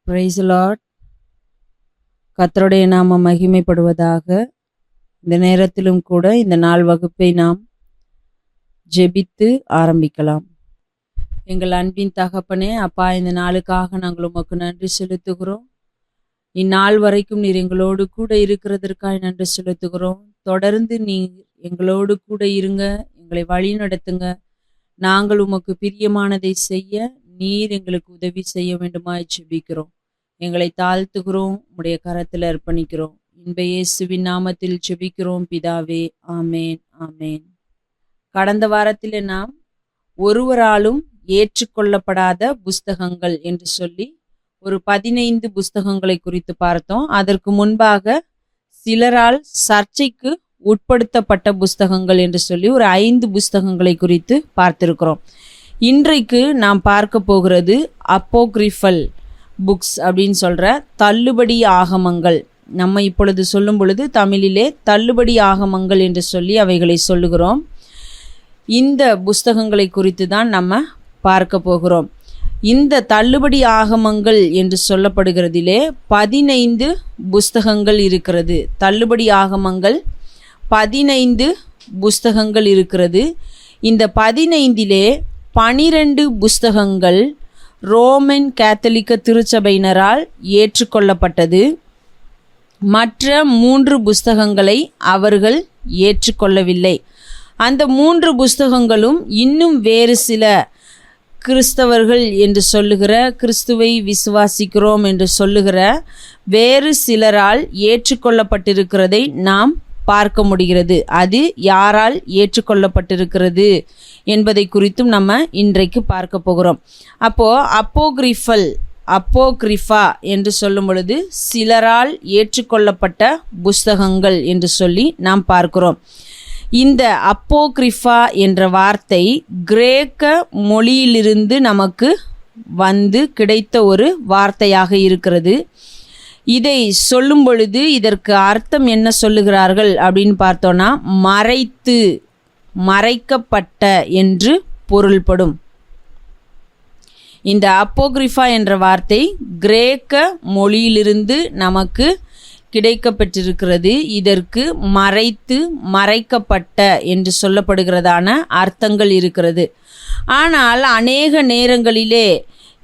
Price Lord. கர்த்தருடைய நாமம் மகிமைப்படுவதாக. இந்த நேரத்திலும் கூட இந்த நாள் வகுப்பை நாம் ஜெபித்து ஆரம்பிக்கலாம். எங்கள் அன்பின் தகப்பனே, அப்பா, இந்த நாளுக்காக நாங்கள் உமக்கு நன்றி செலுத்துகிறோம். இந்நாள் வரைக்கும் நீர் எங்களோடு கூட இருக்கிறதற்காக நன்றி செலுத்துகிறோம். தொடர்ந்து நீர் எங்களோடு கூட இருங்க, எங்களை வழி நடத்துங்க. நாங்கள் உமக்கு பிரியமானதை செய்ய நீர் எங்களுக்கு உதவி செய்ய வேண்டுமாய் ஜெபிக்கிறோம். எங்களை தாழ்த்துகிறோம், உம்முடைய கரத்தில் அர்ப்பணிக்கிறோம். இன்ப இயேசுவின் நாமத்தில் ஜெபிக்கிறோம் பிதாவே, ஆமேன் ஆமேன். கடந்த வாரத்தில் நாம் ஒருவராலும் ஏற்றுக்கொள்ளப்படாத புஸ்தகங்கள் என்று சொல்லி ஒரு 15 புஸ்தகங்களை குறித்து பார்த்தோம். அதற்கு முன்பாக சிலரால் சர்ச்சைக்கு உட்படுத்தப்பட்ட புஸ்தகங்கள் என்று சொல்லி ஒரு 5 புஸ்தகங்களை குறித்து பார்த்திருக்கிறோம். இன்றைக்கு நாம் பார்க்க போகிறது அப்போக்ரிஃபல் புக்ஸ் அப்படின்னு சொல்கிற தள்ளுபடி ஆகமங்கள். நம்ம இப்பொழுது சொல்லும் பொழுது தமிழிலே தள்ளுபடி ஆகமங்கள் என்று சொல்லி அவைகளை சொல்லுகிறோம். இந்த புஸ்தகங்களை குறித்து தான் நம்ம பார்க்க போகிறோம். இந்த தள்ளுபடி ஆகமங்கள் என்று சொல்லப்படுகிறதிலே 15 புஸ்தகங்கள் இருக்கிறது. தள்ளுபடி ஆகமங்கள் 15 புஸ்தகங்கள் இருக்கிறது. இந்த 15லே 12 புஸ்தகங்கள் ரோமன் கேத்தலிக்க திருச்சபையினரால் ஏற்றுக்கொள்ளப்பட்டது. மற்ற 3 புஸ்தகங்களை அவர்கள் ஏற்றுக்கொள்ளவில்லை. அந்த 3 புஸ்தகங்களும் இன்னும் வேறு சில கிறிஸ்தவர்கள் என்று சொல்லுகிற, கிறிஸ்துவை விசுவாசிக்கிறோம் என்று சொல்லுகிற வேறு சிலரால் ஏற்றுக்கொள்ளப்பட்டிருக்கிறதை நாம் பார்க்க முடிகிறது. அது யாரால் ஏற்றுக்கொள்ளப்பட்டிருக்கிறது என்பதை குறித்தும் நம்ம இன்றைக்கு பார்க்க போகிறோம். அப்போது அப்போக்ரிஃபா என்று சொல்லும் பொழுது சிலரால் ஏற்றுக்கொள்ளப்பட்ட புஸ்தகங்கள் என்று சொல்லி நாம் பார்க்கிறோம். இந்த அப்போக்ரிஃபா என்ற வார்த்தை கிரேக்க மொழியிலிருந்து நமக்கு வந்து கிடைத்த ஒரு வார்த்தையாக இருக்கிறது. இதை சொல்லும் பொழுது இதற்கு அர்த்தம் என்ன சொல்லுகிறார்கள் அப்படின்னு பார்த்தோன்னா, மறைக்கப்பட்ட என்று பொருள்படும். இந்த அப்போக்ரிஃபா என்ற வார்த்தை கிரேக்க மொழியிலிருந்து நமக்கு கிடைக்கப்பட்டிருக்கிறது. இதற்கு மறைக்கப்பட்ட என்று சொல்லப்படுகிறதான அர்த்தங்கள் இருக்கிறது. ஆனால் அநேக நேரங்களிலே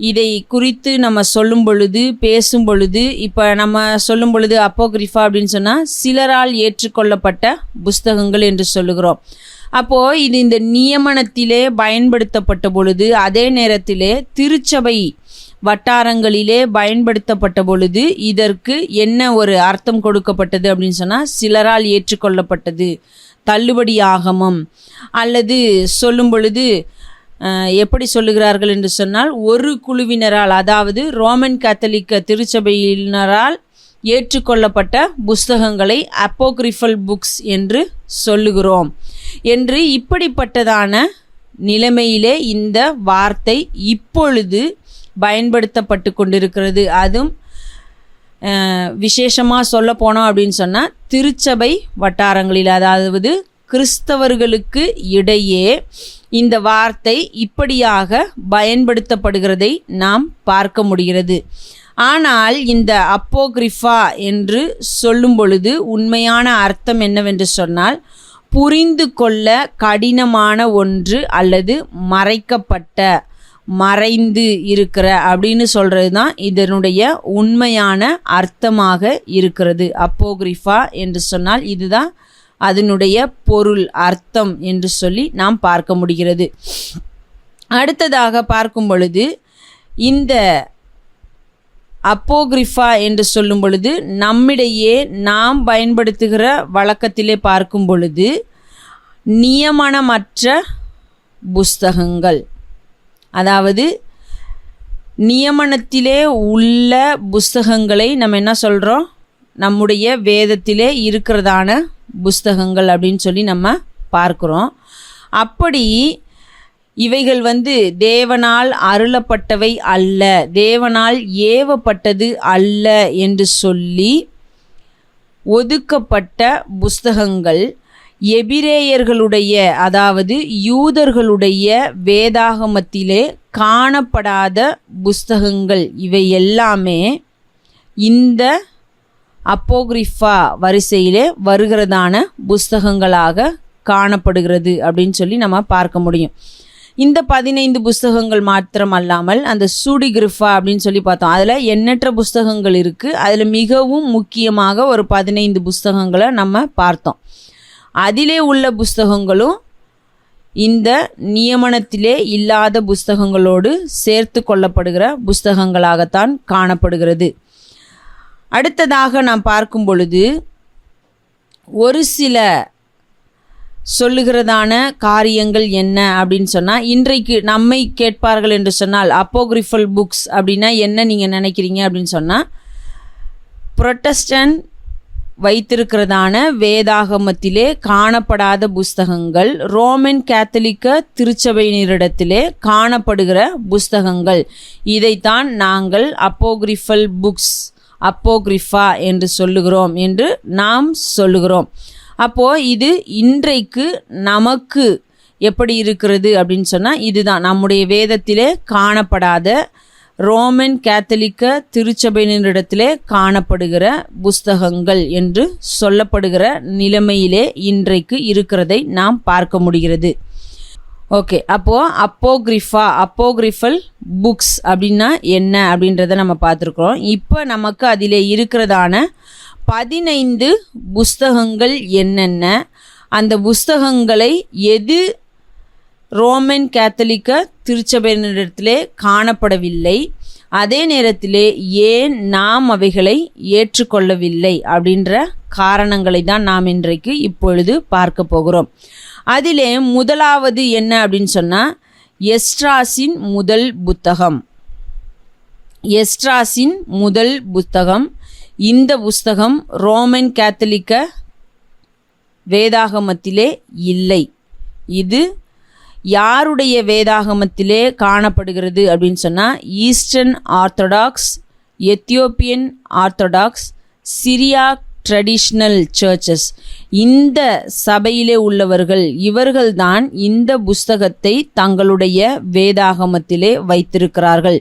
இதை குறித்து நம்ம சொல்லும் பொழுது, பேசும் பொழுது, இப்போ நம்ம சொல்லும் பொழுது அப்போக்ரிஃபா அப்படின்னு சொன்னால் சிலரால் ஏற்றுக்கொள்ளப்பட்ட புஸ்தகங்கள் என்று சொல்லுகிறோம். அப்போது இது இந்த நியமனத்திலே பயன்படுத்தப்பட்ட பொழுது, அதே நேரத்திலே திருச்சபை வட்டாரங்களிலே பயன்படுத்தப்பட்ட பொழுது இதற்கு என்ன ஒரு அர்த்தம் கொடுக்கப்பட்டது அப்படின்னு சொன்னால், சிலரால் ஏற்றுக்கொள்ளப்பட்டது, தள்ளுபடி ஆகமம், அல்லது சொல்லும் பொழுது எப்படி சொல்லுகிறார்கள் என்று சொன்னால், ஒரு குழுவினரால், அதாவது ரோமன் கேத்தலிக்க திருச்சபையினரால் ஏற்றுக்கொள்ளப்பட்ட புஸ்தகங்களை அப்போக்ரிஃபல் புக்ஸ் என்று சொல்லுகிறோம் என்று. இப்படிப்பட்டதான நிலைமையிலே இந்த வார்த்தை இப்பொழுது பயன்படுத்தப்பட்டு கொண்டிருக்கிறது. அதுவும் விசேஷமாக சொல்ல போனோம் அப்படின்னு சொன்னால் திருச்சபை வட்டாரங்களில், அதாவது கிறிஸ்தவர்களுக்கு இடையே இந்த வார்த்தை இப்படியாக பயன்படுத்தப்படுகிறதை நாம் பார்க்க முடிகிறது. ஆனால் இந்த அப்போக்ரிஃபா என்று சொல்லும் பொழுது உண்மையான அர்த்தம் என்னவென்று சொன்னால், புரிந்து கொள்ள கடினமான ஒன்று அல்லது மறைந்து இருக்கிற அப்படின்னு சொல்கிறது தான் இதனுடைய உண்மையான அர்த்தமாக இருக்கிறது. அப்போக்ரிஃபா என்று சொன்னால் இதுதான் அதனுடைய பொருள், அர்த்தம் என்று சொல்லி நாம் பார்க்க முடிகிறது. அடுத்ததாக பார்க்கும் பொழுது இந்த அப்போக்ரிஃபா என்று சொல்லும் பொழுது நம்மிடையே நாம் பயன்படுத்துகிற வழக்கத்திலே பார்க்கும் பொழுது நியமனமற்ற புஸ்தகங்கள், அதாவது நியமனத்திலே உள்ள புஸ்தகங்களை நம்ம என்ன சொல்கிறோம், நம்முடைய வேதத்திலே இருக்கிறதான புஸ்தகங்கள் அப்படின்னு சொல்லி நம்ம பார்க்குறோம். அப்படி இவைகள் தேவனால் அருளப்பட்டவை அல்ல, தேவனால் ஏவப்பட்டது அல்ல என்று சொல்லி ஒதுக்கப்பட்ட புஸ்தகங்கள். எபிரேயர்களுடைய அதாவது யூதர்களுடைய வேதாகமத்திலே காணப்படாத புஸ்தகங்கள் இவை எல்லாமே இந்த அப்போகிரிஃபா வரிசையிலே வருகிறதான புஸ்தகங்களாக காணப்படுகிறது அப்படின்னு சொல்லி நம்ம பார்க்க முடியும். இந்த 15 புஸ்தகங்கள் மாத்திரம் அல்லாமல் அந்த சூடிகிரிஃபா அப்படின்னு சொல்லி பார்த்தோம். அதில் எண்ணற்ற புஸ்தகங்கள் இருக்குது. அதில் மிகவும் முக்கியமாக ஒரு 15 புஸ்தகங்களை நம்ம பார்த்தோம். அதிலே உள்ள புஸ்தகங்களும் இந்த நியமனத்திலே இல்லாத புஸ்தகங்களோடு சேர்த்து கொள்ளப்படுகிற புஸ்தகங்களாகத்தான் காணப்படுகிறது. அடுத்ததாக நாம் பார்க்கும் பொழுது ஒரு சில சொல்லுகிறதான காரியங்கள் என்ன அப்படின்னு சொன்னால், இன்றைக்கு நம்மை கேட்பார்கள் என்று சொன்னால் அப்போகிரிஃபல் புக்ஸ் அப்படின்னா என்ன நீங்கள் நினைக்கிறீங்க அப்படின்னு சொன்னால், புரொட்டஸ்டன்ட் வைத்திருக்கிறதான வேதாகமத்திலே காணப்படாத புஸ்தகங்கள், ரோமன் கேத்தலிக்க திருச்சபையினரிடத்திலே காணப்படுகிற புஸ்தகங்கள், இதைத்தான் நாங்கள் அப்போகிரிஃபல் புக்ஸ், அப்போகிரிஃபா என்று சொல்லுகிறோம் என்று நாம் சொல்லுகிறோம். அப்போது இது இன்றைக்கு நமக்கு எப்படி இருக்கிறது அப்படின்னு சொன்னால், இதுதான் நம்முடைய வேதத்திலே காணப்படாத ரோமன் கேத்தலிக்க திருச்சபையினரிடத்திலே காணப்படுகிற புஸ்தகங்கள் என்று சொல்லப்படுகிற நிலைமையிலே இன்றைக்கு இருக்கிறதை நாம் பார்க்க முடிகிறது. ஓகே, அப்போது அப்போகிரிஃபல் புக்ஸ் அப்படின்னா என்ன அப்படின்றத நம்ம பார்த்துருக்குறோம். இப்போ நமக்கு அதில் இருக்கிறதான 15 புஸ்தகங்கள் என்னென்ன, அந்த புஸ்தகங்களை எது ரோமன் கேத்தலிக்க திருச்சபையினரிடத்திலே காணப்படவில்லை, அதே நேரத்திலே ஏன் நாம் அவைகளை ஏற்றுக்கொள்ளவில்லை அப்படின்ற காரணங்களை தான் நாம் இன்றைக்கு இப்பொழுது பார்க்க போகிறோம். அதிலே முதலாவது என்ன அப்படின்னு சொன்னால், எஸ்ட்ராஸின் முதல் புத்தகம். இந்த புஸ்தகம் ரோமன் கேத்தலிக்க வேதாகமத்திலே இல்லை. இது யாருடைய வேதாகமத்திலே காணப்படுகிறது அப்படின்னு சொன்னால், eastern orthodox, Ethiopian orthodox, Syriac traditional churches, இந்த சபையிலே உள்ளவர்கள், இவர்கள்தான் இந்த புஸ்தகத்தை தங்களுடைய வேதாகமத்திலே வைத்திருக்கிறார்கள்.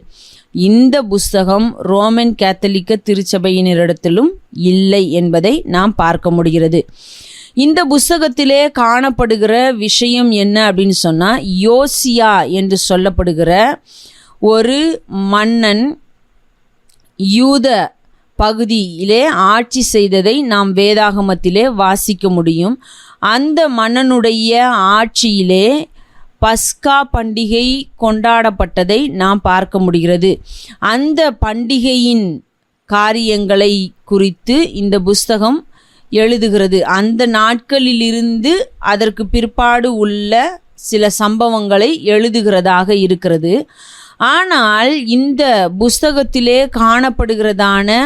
இந்த புஸ்தகம் ரோமன் கேத்தலிக்க திருச்சபையினரிடத்திலும் இல்லை என்பதை நாம் பார்க்க முடிகிறது. இந்த புஸ்தகத்திலே காணப்படுகிற விஷயம் என்ன அப்படின்னு சொன்னால், யோசியா என்று சொல்லப்படுகிற ஒரு மன்னன் யூத பகுதியிலே ஆட்சி செய்ததை நாம் வேதாகமத்திலே வாசிக்க முடியும். அந்த மன்னனுடைய ஆட்சியிலே பஸ்கா பண்டிகை கொண்டாடப்பட்டதை நாம் பார்க்க முடிகிறது. அந்த பண்டிகையின் காரியங்களை குறித்து இந்த புஸ்தகம் எழுதுகிறது. அந்த நாட்களிலிருந்து அதற்கு பிற்பாடு உள்ள சில சம்பவங்களை எழுதுகிறதாக இருக்கிறது. ஆனால் இந்த புஸ்தகத்திலே காணப்படுகிறதான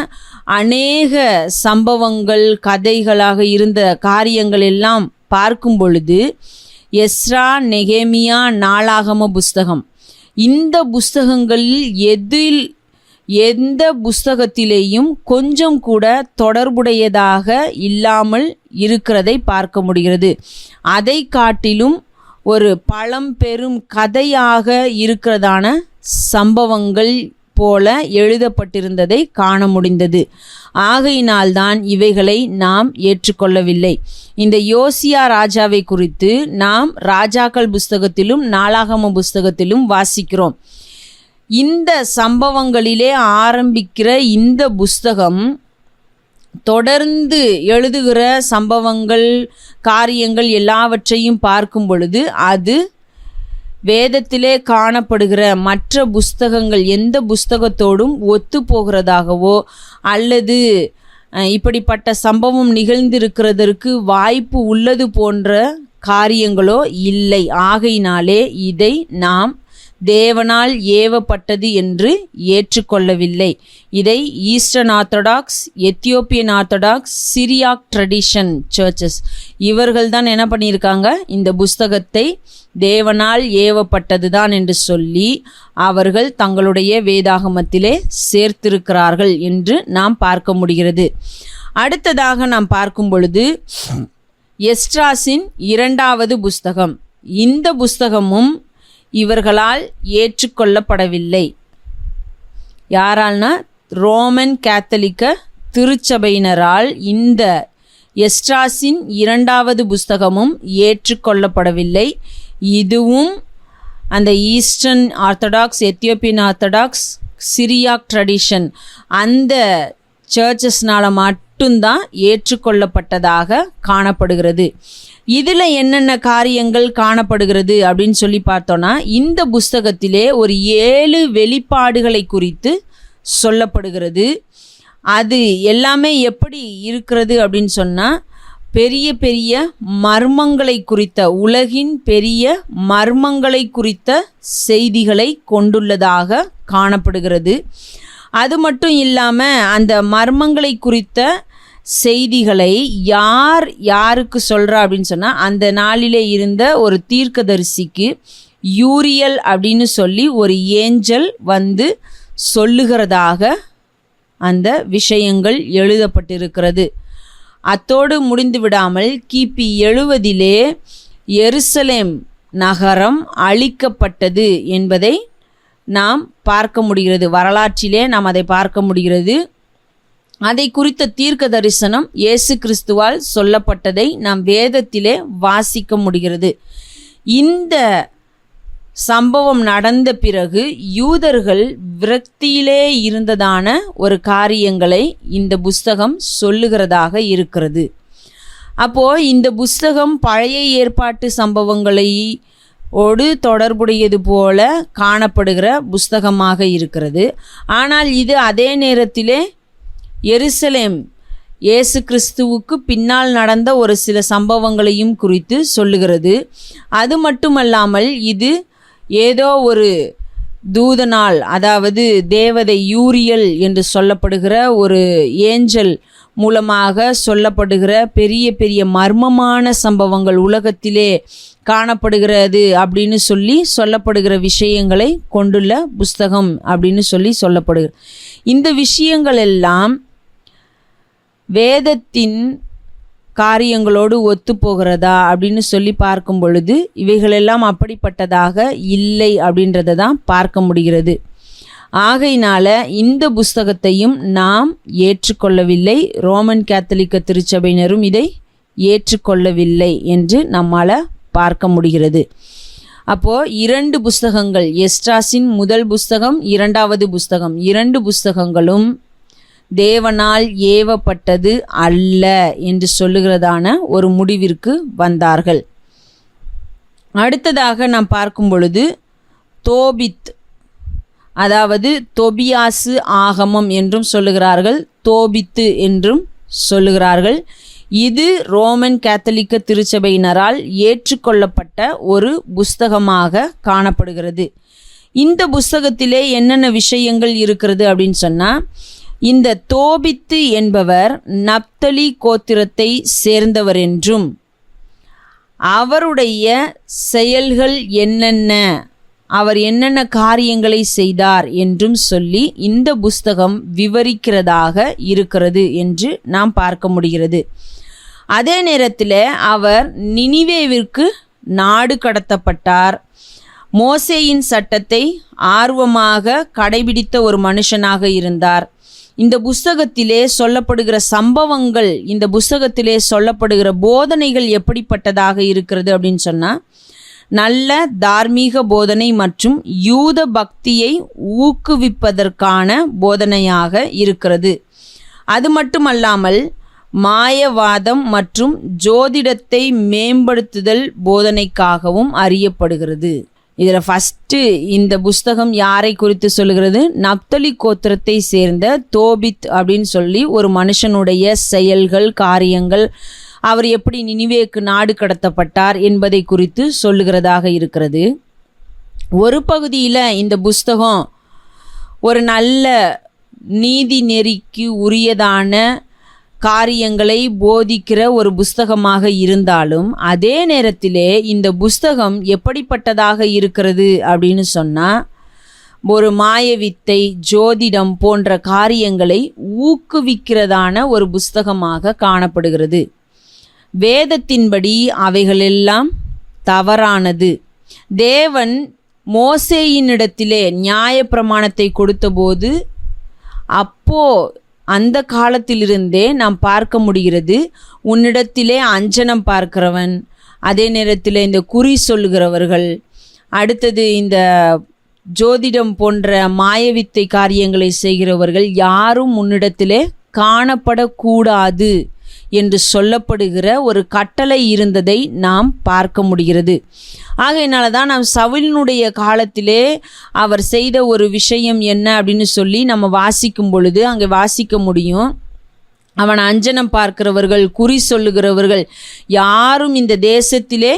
அநேக சம்பவங்கள், கதைகளாக இருந்த காரியங்கள் எல்லாம் பார்க்கும் பொழுது, எஸ்ரா, நெகேமியா, நாளாகம புஸ்தகம், இந்த புஸ்தகங்களில் எந்த புஸ்தகத்திலேயும் கொஞ்சம் கூட தொடர்புடையதாக இல்லாமல் இருக்கிறதை பார்க்க முடிகிறது. அதை காட்டிலும் ஒரு பழம்பெரும் கதையாக இருக்கிறதான சம்பவங்கள் போல எழுதப்பட்டிருந்ததை காண முடிந்தது. ஆகையினால்தான் இவைகளை நாம் ஏற்றுக்கொள்ளவில்லை. இந்த யோசியா ராஜாவை குறித்து நாம் ராஜாக்கள் புஸ்தகத்திலும் நாளாகம புஸ்தகத்திலும் வாசிக்கிறோம். இந்த சம்பவங்களிலே ஆரம்பிக்கிற இந்த புஸ்தகம் தொடர்ந்து எழுதுகிற சம்பவங்கள், காரியங்கள் எல்லாவற்றையும் பார்க்கும் பொழுது அது வேதத்திலே காணப்படுகிற மற்ற புஸ்தகங்கள் எந்த புஸ்தகத்தோடும் ஒத்து போகிறதாகவோ அல்லது இப்படிப்பட்ட சம்பவம் நிகழ்ந்திருக்கிறதற்கு வாய்ப்பு உள்ளது போன்ற காரியங்களோ இல்லை. ஆகையினாலே இதை நாம் தேவனால் ஏவப்பட்டது என்று ஏற்றுக்கொள்ளவில்லை. இதை eastern orthodox, Ethiopian orthodox, Syriac tradition churches இவர்கள் தான் என்ன பண்ணியிருக்காங்க, இந்த புஸ்தகத்தை தேவனால் ஏவப்பட்டது தான் என்று சொல்லி அவர்கள் தங்களுடைய வேதாகமத்திலே சேர்த்திருக்கிறார்கள் என்று நாம் பார்க்க முடிகிறது. அடுத்ததாக நாம் பார்க்கும் பொழுது எஸ்ட்ராஸின் 2வது புஸ்தகம். இந்த புஸ்தகமும் இவர்களால் ஏற்றுக்கொள்ளப்படவில்லை. யாரால்னா ரோமன் கேத்தலிக்க திருச்சபையினரால் இந்த எஸ்ட்ராஸின் 2வது புஸ்தகமும் ஏற்றுக்கொள்ளப்படவில்லை. இதுவும் அந்த eastern orthodox, Ethiopian orthodox, Syriac tradition அந்த சர்ச்சஸ்னால் மட்டும்தான் ஏற்றுக்கொள்ளப்பட்டதாக காணப்படுகிறது. இதில் என்னென்ன காரியங்கள் காணப்படுகிறது அப்படின்னு சொல்லி பார்த்தோன்னா, இந்த புஸ்தகத்திலே ஒரு 7 வெளிப்பாடுகளை குறித்து சொல்லப்படுகிறது. அது எல்லாமே எப்படி இருக்கிறது அப்படின்னு சொன்னால், பெரிய பெரிய மர்மங்களை குறித்த, உலகின் பெரிய மர்மங்களை குறித்த செய்திகளை கொண்டுள்ளதாக காணப்படுகிறது. அது மட்டும் இல்லாமல் அந்த மர்மங்களை குறித்த செய்திகளை யாருக்கு சொல்கிறா அப்படின்னு சொன்னால், அந்த நாளிலே இருந்த ஒரு தீர்க்கதரிசிக்கு யூரியல் அப்படின்னு சொல்லி ஒரு ஏஞ்சல் வந்து சொல்லுகிறதாக அந்த விஷயங்கள் எழுதப்பட்டிருக்கிறது. அத்தோடு முடிந்து விடாமல் கிபி 70 எருசலேம் நகரம் அழிக்கப்பட்டது என்பதை நாம் பார்க்க முடிகிறது. வரலாற்றிலே நாம் அதை பார்க்க முடிகிறது. அதை குறித்த தீர்க்க தரிசனம் இயேசு கிறிஸ்துவால் சொல்லப்பட்டதை நாம் வேதத்திலே வாசிக்க முடிகிறது. இந்த சம்பவம் நடந்த பிறகு யூதர்கள் விரக்தியிலே இருந்ததான ஒரு காரியங்களை இந்த புஸ்தகம் சொல்லுகிறதாக இருக்கிறது. அப்போது இந்த புஸ்தகம் பழைய ஏற்பாட்டு சம்பவங்களை தொடர்புடையது போல காணப்படுகிற புஸ்தகமாக இருக்கிறது. ஆனால் இது அதே நேரத்திலே எருசலேம் இயேசு கிறிஸ்துவுக்கு பின்னால் நடந்த ஒரு சில சம்பவங்களையும் குறித்து சொல்லுகிறது. அது மட்டுமல்லாமல் இது ஏதோ ஒரு தூதனால், அதாவது தேவதை யூரியல் என்று சொல்லப்படுகிற ஒரு ஏஞ்சல் மூலமாக சொல்லப்படுகிற பெரிய பெரிய மர்மமான சம்பவங்கள் உலகத்திலே காணப்படுகிறது அப்படின்னு சொல்லப்படுகிற விஷயங்களை கொண்டுள்ள புஸ்தகம் அப்படின்னு சொல்லப்படுகிறது. இந்த விஷயங்கள் எல்லாம் வேதத்தின் காரியங்களோடு ஒத்து போகிறதா அப்படின்னு பார்க்கும் பொழுது இவைகளெல்லாம் அப்படிப்பட்டதாக இல்லை அப்படின்றத தான் பார்க்க முடிகிறது. ஆகையினால இந்த புஸ்தகத்தையும் நாம் ஏற்றுக்கொள்ளவில்லை, ரோமன் கேத்தலிக்க திருச்சபையினரும் இதை ஏற்றுக்கொள்ளவில்லை என்று நம்மால் பார்க்க முடிகிறது. அப்போது 2 புஸ்தகங்கள், எஸ்ட்ராஸின் முதல் புஸ்தகம், 2வது புஸ்தகம், 2 புஸ்தகங்களும் தேவனால் ஏவப்பட்டது அல்ல என்று சொல்லுகிறதான ஒரு முடிவிற்கு வந்தார்கள். அடுத்ததாக நாம் பார்க்கும் பொழுது தோபித், அதாவது தொபியாசு ஆகமம் என்றும் சொல்லுகிறார்கள், தோபித்து என்றும் சொல்லுகிறார்கள். இது ரோமன் கேத்தலிக்க திருச்சபையினரால் ஏற்றுக்கொள்ளப்பட்ட ஒரு புஸ்தகமாக காணப்படுகிறது. இந்த புஸ்தகத்திலே என்னென்ன விஷயங்கள் இருக்கிறது அப்படின்னு சொன்னால், இந்த தோபித்து என்பவர் நப்தலி கோத்திரத்தை சேர்ந்தவர் என்றும் அவருடைய செயல்கள் என்னென்ன, அவர் என்னென்ன காரியங்களை செய்தார் என்றும் சொல்லி இந்த புஸ்தகம் விவரிக்கிறதாக இருக்கிறது என்று நாம் பார்க்க முடிகிறது. அதே நேரத்தில் அவர் நினிவேவிற்கு நாடு கடத்தப்பட்டார். மோசேயின் சட்டத்தை ஆர்வமாக கடைபிடித்த ஒரு மனுஷனாக இருந்தார். இந்த புஸ்தகத்திலே சொல்லப்படுகிற சம்பவங்கள், இந்த புஸ்தகத்திலே சொல்லப்படுகிற போதனைகள் எப்படிப்பட்டதாக இருக்கிறது அப்படின்னு சொன்னால், நல்ல தார்மீக போதனை மற்றும் யூத பக்தியை ஊக்குவிப்பதற்கான போதனையாக இருக்கிறது. அது மட்டுமல்லாமல் மாயவாதம் மற்றும் ஜோதிடத்தை மேம்படுத்துதல் போதனைக்காகவும் அறியப்படுகிறது. இதில் ஃபஸ்ட்டு இந்த புஸ்தகம் யாரை குறித்து சொல்லுகிறது? நப்தலி கோத்திரத்தை சேர்ந்த தோபித் அப்படின்னு சொல்லி ஒரு மனுஷனுடைய செயல்கள், காரியங்கள், அவர் எப்படி நினிவேக்கு நாடு கடத்தப்பட்டார் என்பதை குறித்து சொல்லுகிறதாக இருக்கிறது. ஒரு பகுதியில் இந்த புஸ்தகம் ஒரு நல்ல நீதி நெறிக்கு உரியதான காரியங்களை போதிக்கிற ஒரு புஸ்தகமாக இருந்தாலும், அதே நேரத்திலே இந்த புஸ்தகம் எப்படிப்பட்டதாக இருக்கிறது அப்படின்னு சொன்னால், ஒரு மாயவித்தை, ஜோதிடம் போன்ற காரியங்களை ஊக்குவிக்கிறதான ஒரு புஸ்தகமாக காணப்படுகிறது. வேதத்தின்படி அவைகளெல்லாம் தவறானது. தேவன் மோசேயினிடத்திலே நியாயப்பிரமாணத்தை கொடுத்தபோது அந்த காலத்திலிருந்தே நாம் பார்க்க முடிகிறது, உன்னிடத்திலே அஞ்சனம் பார்க்கிறவன், அதே நேரத்தில் இந்த குறி சொல்லுகிறவர்கள், அடுத்தது இந்த ஜோதிடம் போன்ற மாயவித்தை காரியங்களை செய்கிறவர்கள் யாரும் உன்னிடத்திலே காணப்படக்கூடாது என்று சொல்லப்படுகிற ஒரு கட்டளை இருந்ததை நாம் பார்க்க முடிகிறது. ஆகையினால தான் நாம் சவுலினுடைய காலத்திலே அவர் செய்த ஒரு விஷயம் என்ன அப்படின்னு சொல்லி நம்ம வாசிக்கும் பொழுது அங்கே வாசிக்க முடியும். அவன் அஞ்சனம் பார்க்கிறவர்கள், குறி சொல்லுகிறவர்கள் யாரும் இந்த தேசத்திலே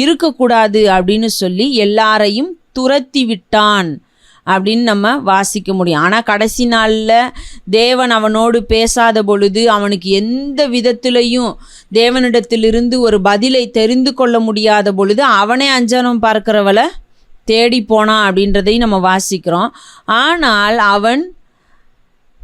இருக்கக்கூடாது அப்படின்னு சொல்லி எல்லாரையும் துரத்தி விட்டான் அப்படின்னு நம்ம வாசிக்க முடியும். ஆனால் கடைசி நாளில் தேவன் அவனோடு பேசாத பொழுது, அவனுக்கு எந்த விதத்திலையும் தேவனிடத்திலிருந்து ஒரு பதிலை தெரிந்து கொள்ள முடியாத பொழுது அவனே அஞ்சனம் பார்க்கிறவளை தேடி போனான் அப்படின்றதையும் நம்ம வாசிக்கிறோம். ஆனால் அவன்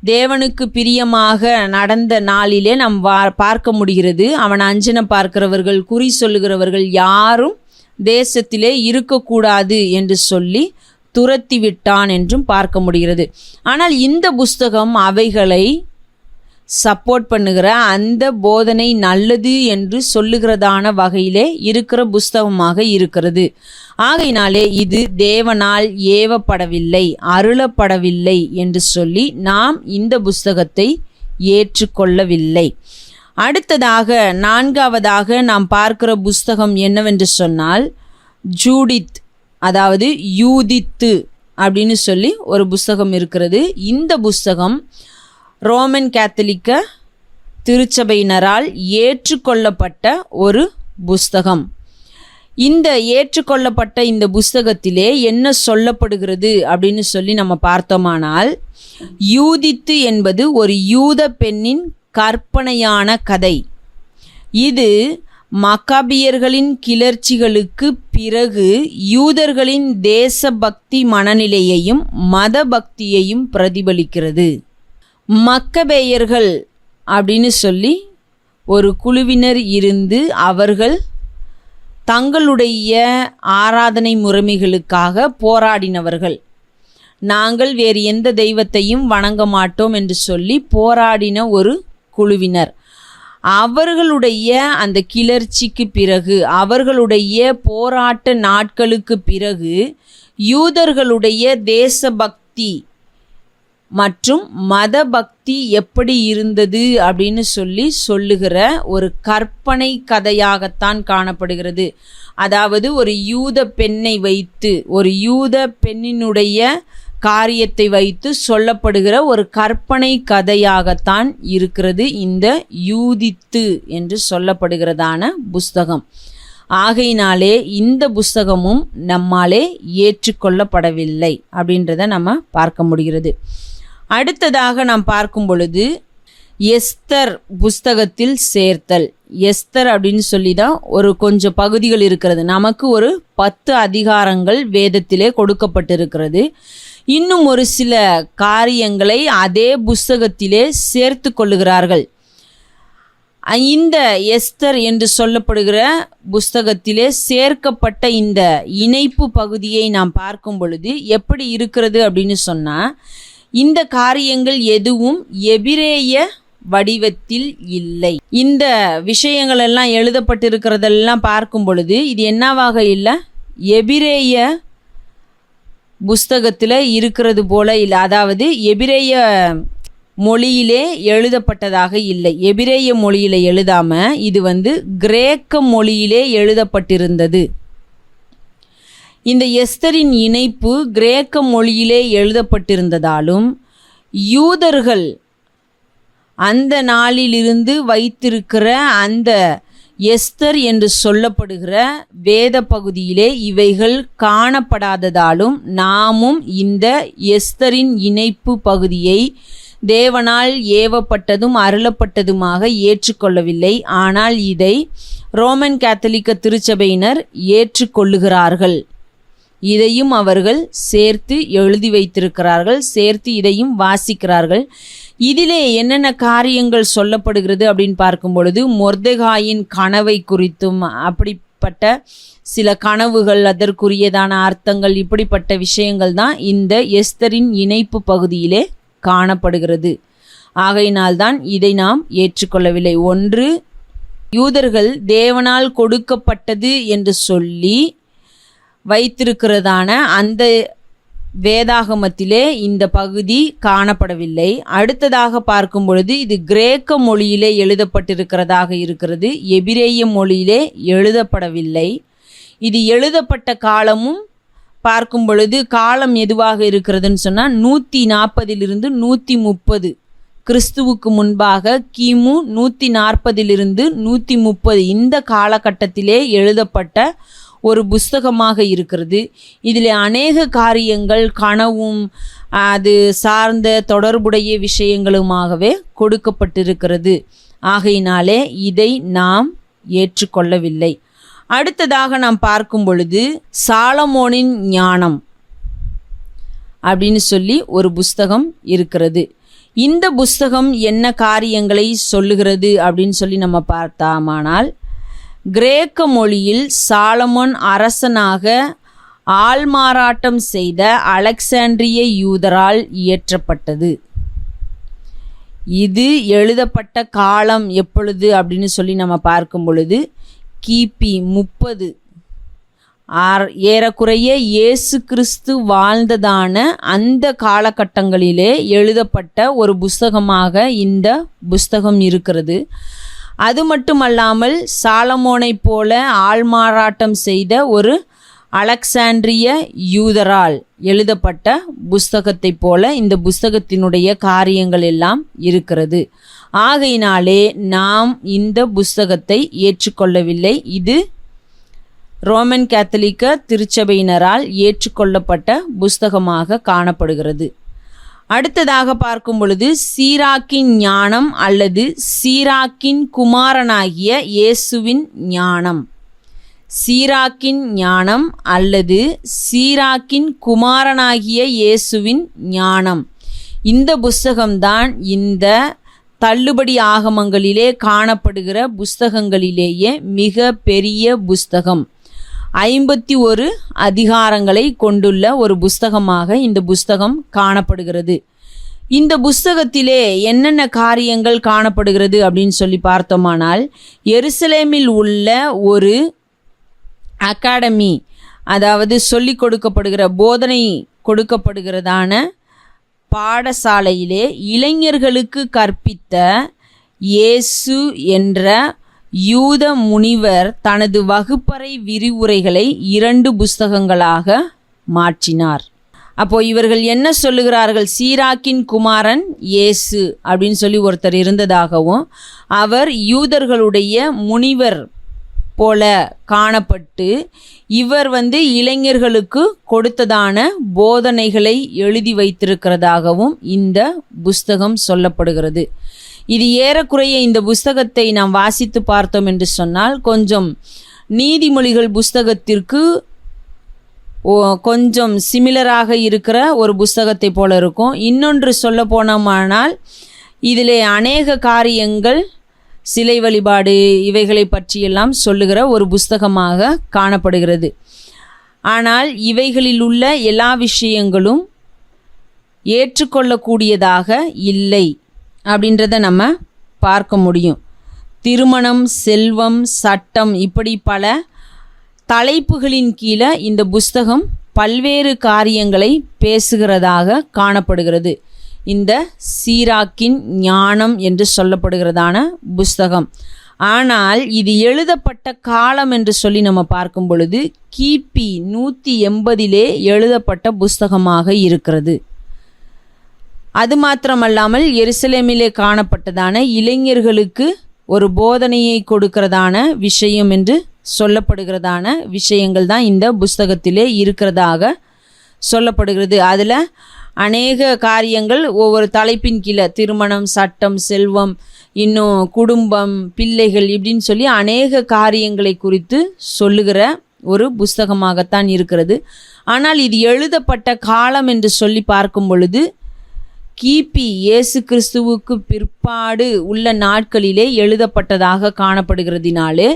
தேவனுக்கு பிரியமாக நடந்த நாளிலே நாம் பார்க்க முடிகிறது, அவன் அஞ்சனம் பார்க்கிறவர்கள், குறி சொல்லுகிறவர்கள் யாரும் தேசத்திலே இருக்கக்கூடாது என்று சொல்லி துரத்தி விட்டான் என்றும் பார்க்க முடிகிறது. ஆனால் இந்த புஸ்தகம் அவைகளை சப்போர்ட் பண்ணுகிற, அந்த போதனை நல்லது என்று சொல்லுகிறதான வகையிலே இருக்கிற புஸ்தகமாக இருக்கிறது. ஆகையினாலே இது தேவனால் ஏவப்படவில்லை, அருளப்படவில்லை என்று சொல்லி நாம் இந்த புஸ்தகத்தை ஏற்றுக்கொள்ளவில்லை. அடுத்ததாக 4வதாக நாம் பார்க்கிற புஸ்தகம் என்னவென்று சொன்னால் ஜூடித், அதாவது யூதித்து அப்படின்னு சொல்லி ஒரு புஸ்தகம் இருக்கிறது. இந்த புஸ்தகம் ரோமன் கேத்தலிக்க திருச்சபையினரால் ஏற்றுக்கொள்ளப்பட்ட ஒரு புஸ்தகம். இந்த ஏற்றுக்கொள்ளப்பட்ட இந்த புஸ்தகத்திலே என்ன சொல்லப்படுகிறது அப்படின்னு சொல்லி நம்ம பார்த்தோமானால், யூதித்து என்பது ஒரு யூத பெண்ணின் கற்பனையான கதை. இது மக்காபியர்களின் கிளர்ச்சிகளுக்கு பிறகு யூதர்களின் தேசபக்தி மனநிலையையும் மத பக்தியையும் பிரதிபலிக்கிறது. மக்கபேயர்கள் அப்படின்னு சொல்லி ஒரு குழுவினர் இருந்து அவர்கள் தங்களுடைய ஆராதனை முறைமைகளுக்காக போராடினவர்கள். நாங்கள் வேறு எந்த தெய்வத்தையும் வணங்க மாட்டோம் என்று சொல்லி போராடின ஒரு குழுவினர். அவர்களுடைய அந்த கிளர்ச்சிக்கு பிறகு, அவர்களுடைய போராட்ட நாட்களுக்கு பிறகு யூதர்களுடைய தேசபக்தி மற்றும் மத பக்தி எப்படி இருந்தது அப்படின்னு சொல்லி சொல்லுகிற ஒரு கற்பனை கதையாகத்தான் காணப்படுகிறது. அதாவது ஒரு யூத பெண்ணை வைத்து, ஒரு யூத பெண்ணினுடைய காரியத்தை வைத்து சொல்லப்படுகிற ஒரு கற்பனை கதையாகத்தான் இருக்கிறது இந்த யூதித்து என்று சொல்லப்படுகிறதான புஸ்தகம். ஆகையினாலே இந்த புஸ்தகமும் நம்மாலே ஏற்றுக்கொள்ளப்படவில்லை அப்படின்றத நம்ம பார்க்க முடிகிறது. அடுத்ததாக நாம் பார்க்கும் பொழுது எஸ்தர் புஸ்தகத்தில் சேர்த்தல். எஸ்தர் அப்படின்னு சொல்லி தான் ஒரு கொஞ்சம் பகுதிகள் இருக்கிறது. நமக்கு ஒரு 10 அதிகாரங்கள் வேதத்திலே கொடுக்கப்பட்டிருக்கிறது. இன்னும் ஒரு சில காரியங்களை அதே புஸ்தகத்திலே சேர்த்து கொள்ளுகிறார்கள். இந்த எஸ்தர் என்று சொல்லப்படுகிற புஸ்தகத்திலே சேர்க்கப்பட்ட இந்த இணைப்பு பகுதியை நாம் பார்க்கும் பொழுது எப்படி இருக்கிறது அப்படின்னு சொன்னால், இந்த காரியங்கள் எதுவும் எபிரேய வடிவத்தில் இல்லை. இந்த விஷயங்கள் எல்லாம் எழுதப்பட்டிருக்கிறதெல்லாம் பார்க்கும் பொழுது இது என்னவாக இல்லை, எபிரேய புஸ்தகத்தில் இருக்கிறது போல இல்லை. அதாவது எபிரேய மொழியிலே எழுதப்பட்டதாக இல்லை. எபிரேய மொழியில் எழுதாமல் இது கிரேக்க மொழியிலே எழுதப்பட்டிருந்தது. இந்த எஸ்தரின் இணைப்பு கிரேக்க மொழியிலே எழுதப்பட்டிருந்ததாலும் யூதர்கள் அந்த நாளிலிருந்து வைத்திருக்கிற அந்த எஸ்தர் என்று சொல்லப்படுகிற வேத பகுதியிலே இவைகள் காணப்படாததாலும் நாமும் இந்த எஸ்தரின் இணைப்பு பகுதியை தேவனால் ஏவப்பட்டதும் அருளப்பட்டதுமாக ஏற்றுக்கொள்ளவில்லை. ஆனால் இதை ரோமன் கேத்தலிக்க திருச்சபையினர் ஏற்றுக்கொள்ளுகிறார்கள். இதையும் அவர்கள் சேர்த்து எழுதி வைத்திருக்கிறார்கள், சேர்த்து இதையும் வாசிக்கிறார்கள். இதிலே என்னென்ன காரியங்கள் சொல்லப்படுகிறது அப்படின்னு பார்க்கும் பொழுது மொர்தெகாயின் கனவை குறித்தும் அப்படிப்பட்ட சில கனவுகள், அதற்குரியதான அர்த்தங்கள், இப்படிப்பட்ட விஷயங்கள் தான் இந்த எஸ்தரின் இணைப்பு பகுதியிலே காணப்படுகிறது. ஆகையினால்தான் இதை நாம் ஏற்றுக்கொள்ளவில்லை. ஒன்று, யூதர்கள் தேவனால் கொடுக்கப்பட்டது என்று சொல்லி வைத்திருக்கிறதான அந்த வேதாகமத்திலே இந்த பகுதி காணப்படவில்லை. அடுத்ததாக பார்க்கும் பொழுது இது கிரேக்க மொழியிலே எழுதப்பட்டிருக்கிறதாக இருக்கிறது, எபிரேய மொழியிலே எழுதப்படவில்லை. இது எழுதப்பட்ட காலமும் பார்க்கும் பொழுது காலம் எதுவாக இருக்கிறதுன்னு சொன்னால் 140 130 கிறிஸ்துவுக்கு முன்பாக கிமு 140 130 இந்த காலகட்டத்திலே எழுதப்பட்ட ஒரு புஸ்தகமாக இருக்கிறது. இதில் அநேக காரியங்கள் கனவும் அது சார்ந்த தொடர்புடைய விஷயங்களுமாகவே கொடுக்கப்பட்டிருக்கிறது. ஆகையினாலே இதை நாம் ஏற்றுக்கொள்ளவில்லை. அடுத்ததாக நாம் பார்க்கும் பொழுது சாலமோனின் ஞானம் அப்படின்னு சொல்லி ஒரு புஸ்தகம் இருக்கிறது. இந்த புஸ்தகம் என்ன காரியங்களை சொல்லுகிறது அப்படின்னு சொல்லி நம்ம பார்த்தாமானால், கிரேக்க மொழியில் சாலமோன் அரசனாக ஆள்மாறாட்டம் செய்த அலெக்சாண்ட்ரிய யூதரால் இயற்றப்பட்டது. இது எழுதப்பட்ட காலம் எப்பொழுது அப்படின்னு சொல்லி நம்ம பார்க்கும் பொழுது கிபி 30 ஏறக்குறைய இயேசு கிறிஸ்து வாழ்ந்ததான அந்த காலகட்டங்களிலே எழுதப்பட்ட ஒரு புஸ்தகமாக இந்த புஸ்தகம் இருக்கிறது. அது மட்டுமல்லாமல் சாலமோனைப் போல ஆள்மாறாட்டம் செய்த ஒரு அலெக்சாண்ட்ரிய யூதரால் எழுதப்பட்ட புஸ்தகத்தைப் போல இந்த புஸ்தகத்தினுடைய காரியங்கள் எல்லாம் இருக்கிறது. ஆகையினாலே நாம் இந்த புஸ்தகத்தை ஏற்றுக்கொள்ளவில்லை. இது ரோமன் கேத்தலிக்க திருச்சபையினரால் ஏற்றுக்கொள்ளப்பட்ட புஸ்தகமாக காணப்படுகிறது. அடுத்ததாக பார்க்கும் பொழுது சீராக்கின் ஞானம் அல்லது சீராக்கின் குமாரனாகிய இயேசுவின் ஞானம். சீராக்கின் ஞானம் அல்லது சீராக்கின் குமாரனாகிய இயேசுவின் ஞானம். இந்த புஸ்தகம்தான் இந்த தள்ளுபடி ஆகமங்களிலே காணப்படுகிற புஸ்தகங்களிலேயே மிக பெரிய புஸ்தகம். 51 அதிகாரங்களை கொண்டுள்ள ஒரு புஸ்தகமாக இந்த புஸ்தகம் காணப்படுகிறது. இந்த புஸ்தகத்திலே என்னென்ன காரியங்கள் காணப்படுகிறது அப்படின்னு சொல்லி பார்த்தோமானால், எருசலேமில் உள்ள ஒரு அகாடமி, அதாவது சொல்லி கொடுக்கப்படுகிற போதனை கொடுக்கப்படுகிறதான பாடசாலையிலே இளைஞர்களுக்கு கற்பித்த இயேசு என்ற யூத முனிவர் தனது வகுப்பறை விரிவுரைகளை 2 புஸ்தகங்களாக மாற்றினார். அப்போ இவர்கள் என்ன சொல்லுகிறார்கள்? சீராக்கின் குமாரன் இயேசு அப்படின்னு சொல்லி ஒருத்தர் இருந்ததாகவும், அவர் யூதர்களுடைய முனிவர் போல காணப்பட்டு இவர் இளைஞர்களுக்கு கொடுத்ததான போதனைகளை எழுதி வைத்திருக்கிறதாகவும் இந்த புஸ்தகம் சொல்லப்படுகிறது. இது ஏறக்குறைய இந்த புஸ்தகத்தை நாம் வாசித்து பார்த்தோம் என்று சொன்னால் கொஞ்சம் நீதிமொழிகள் புஸ்தகத்திற்கு கொஞ்சம் சிமிலராக இருக்கிற ஒரு புஸ்தகத்தை போல இருக்கும். இன்னொன்று சொல்ல போனோமானால் இதிலே அநேக காரியங்கள் சிலை வழிபாடு இவைகளை பற்றியெல்லாம் சொல்லுகிற ஒரு புஸ்தகமாக காணப்படுகிறது. ஆனால் இவைகளில் உள்ள எல்லா விஷயங்களும் ஏற்றுக்கொள்ளக்கூடியதாக இல்லை அப்படின்றத நம்ம பார்க்க முடியும். திருமணம், செல்வம், சட்டம், இப்படி பல தலைப்புகளின் கீழே இந்த புஸ்தகம் பல்வேறு காரியங்களை பேசுகிறதாக காணப்படுகிறது. இந்த சீராக்கின் ஞானம் என்று சொல்லப்படுகிறதான புஸ்தகம். ஆனால் இது எழுதப்பட்ட காலம் என்று சொல்லி நம்ம பார்க்கும் பொழுது கிபி 180 எழுதப்பட்ட புஸ்தகமாக இருக்கிறது. அது மாத்திரமல்லாமல் எருசலேமிலே காணப்பட்டதான இளைஞர்களுக்கு ஒரு போதனையை கொடுக்கிறதான விஷயம் என்று சொல்லப்படுகிறதான விஷயங்கள் தான் இந்த புஸ்தகத்திலே இருக்கிறதாக சொல்லப்படுகிறது. அதில் அநேக காரியங்கள் ஒவ்வொரு தலைப்பின் கீழே திருமணம், சட்டம், செல்வம், இன்னும் குடும்பம், பிள்ளைகள், இப்படின்னு சொல்லி அநேக காரியங்களை குறித்து சொல்லுகிற ஒரு புஸ்தகமாகத்தான் இருக்கிறது. ஆனால் இது எழுதப்பட்ட காலம் என்று சொல்லி பார்க்கும் பொழுது கிபி இயேசு கிறிஸ்துவுக்கு பிற்பாடு உள்ள நாட்களிலே எழுதப்பட்டதாக காணப்படுகிறதினாலே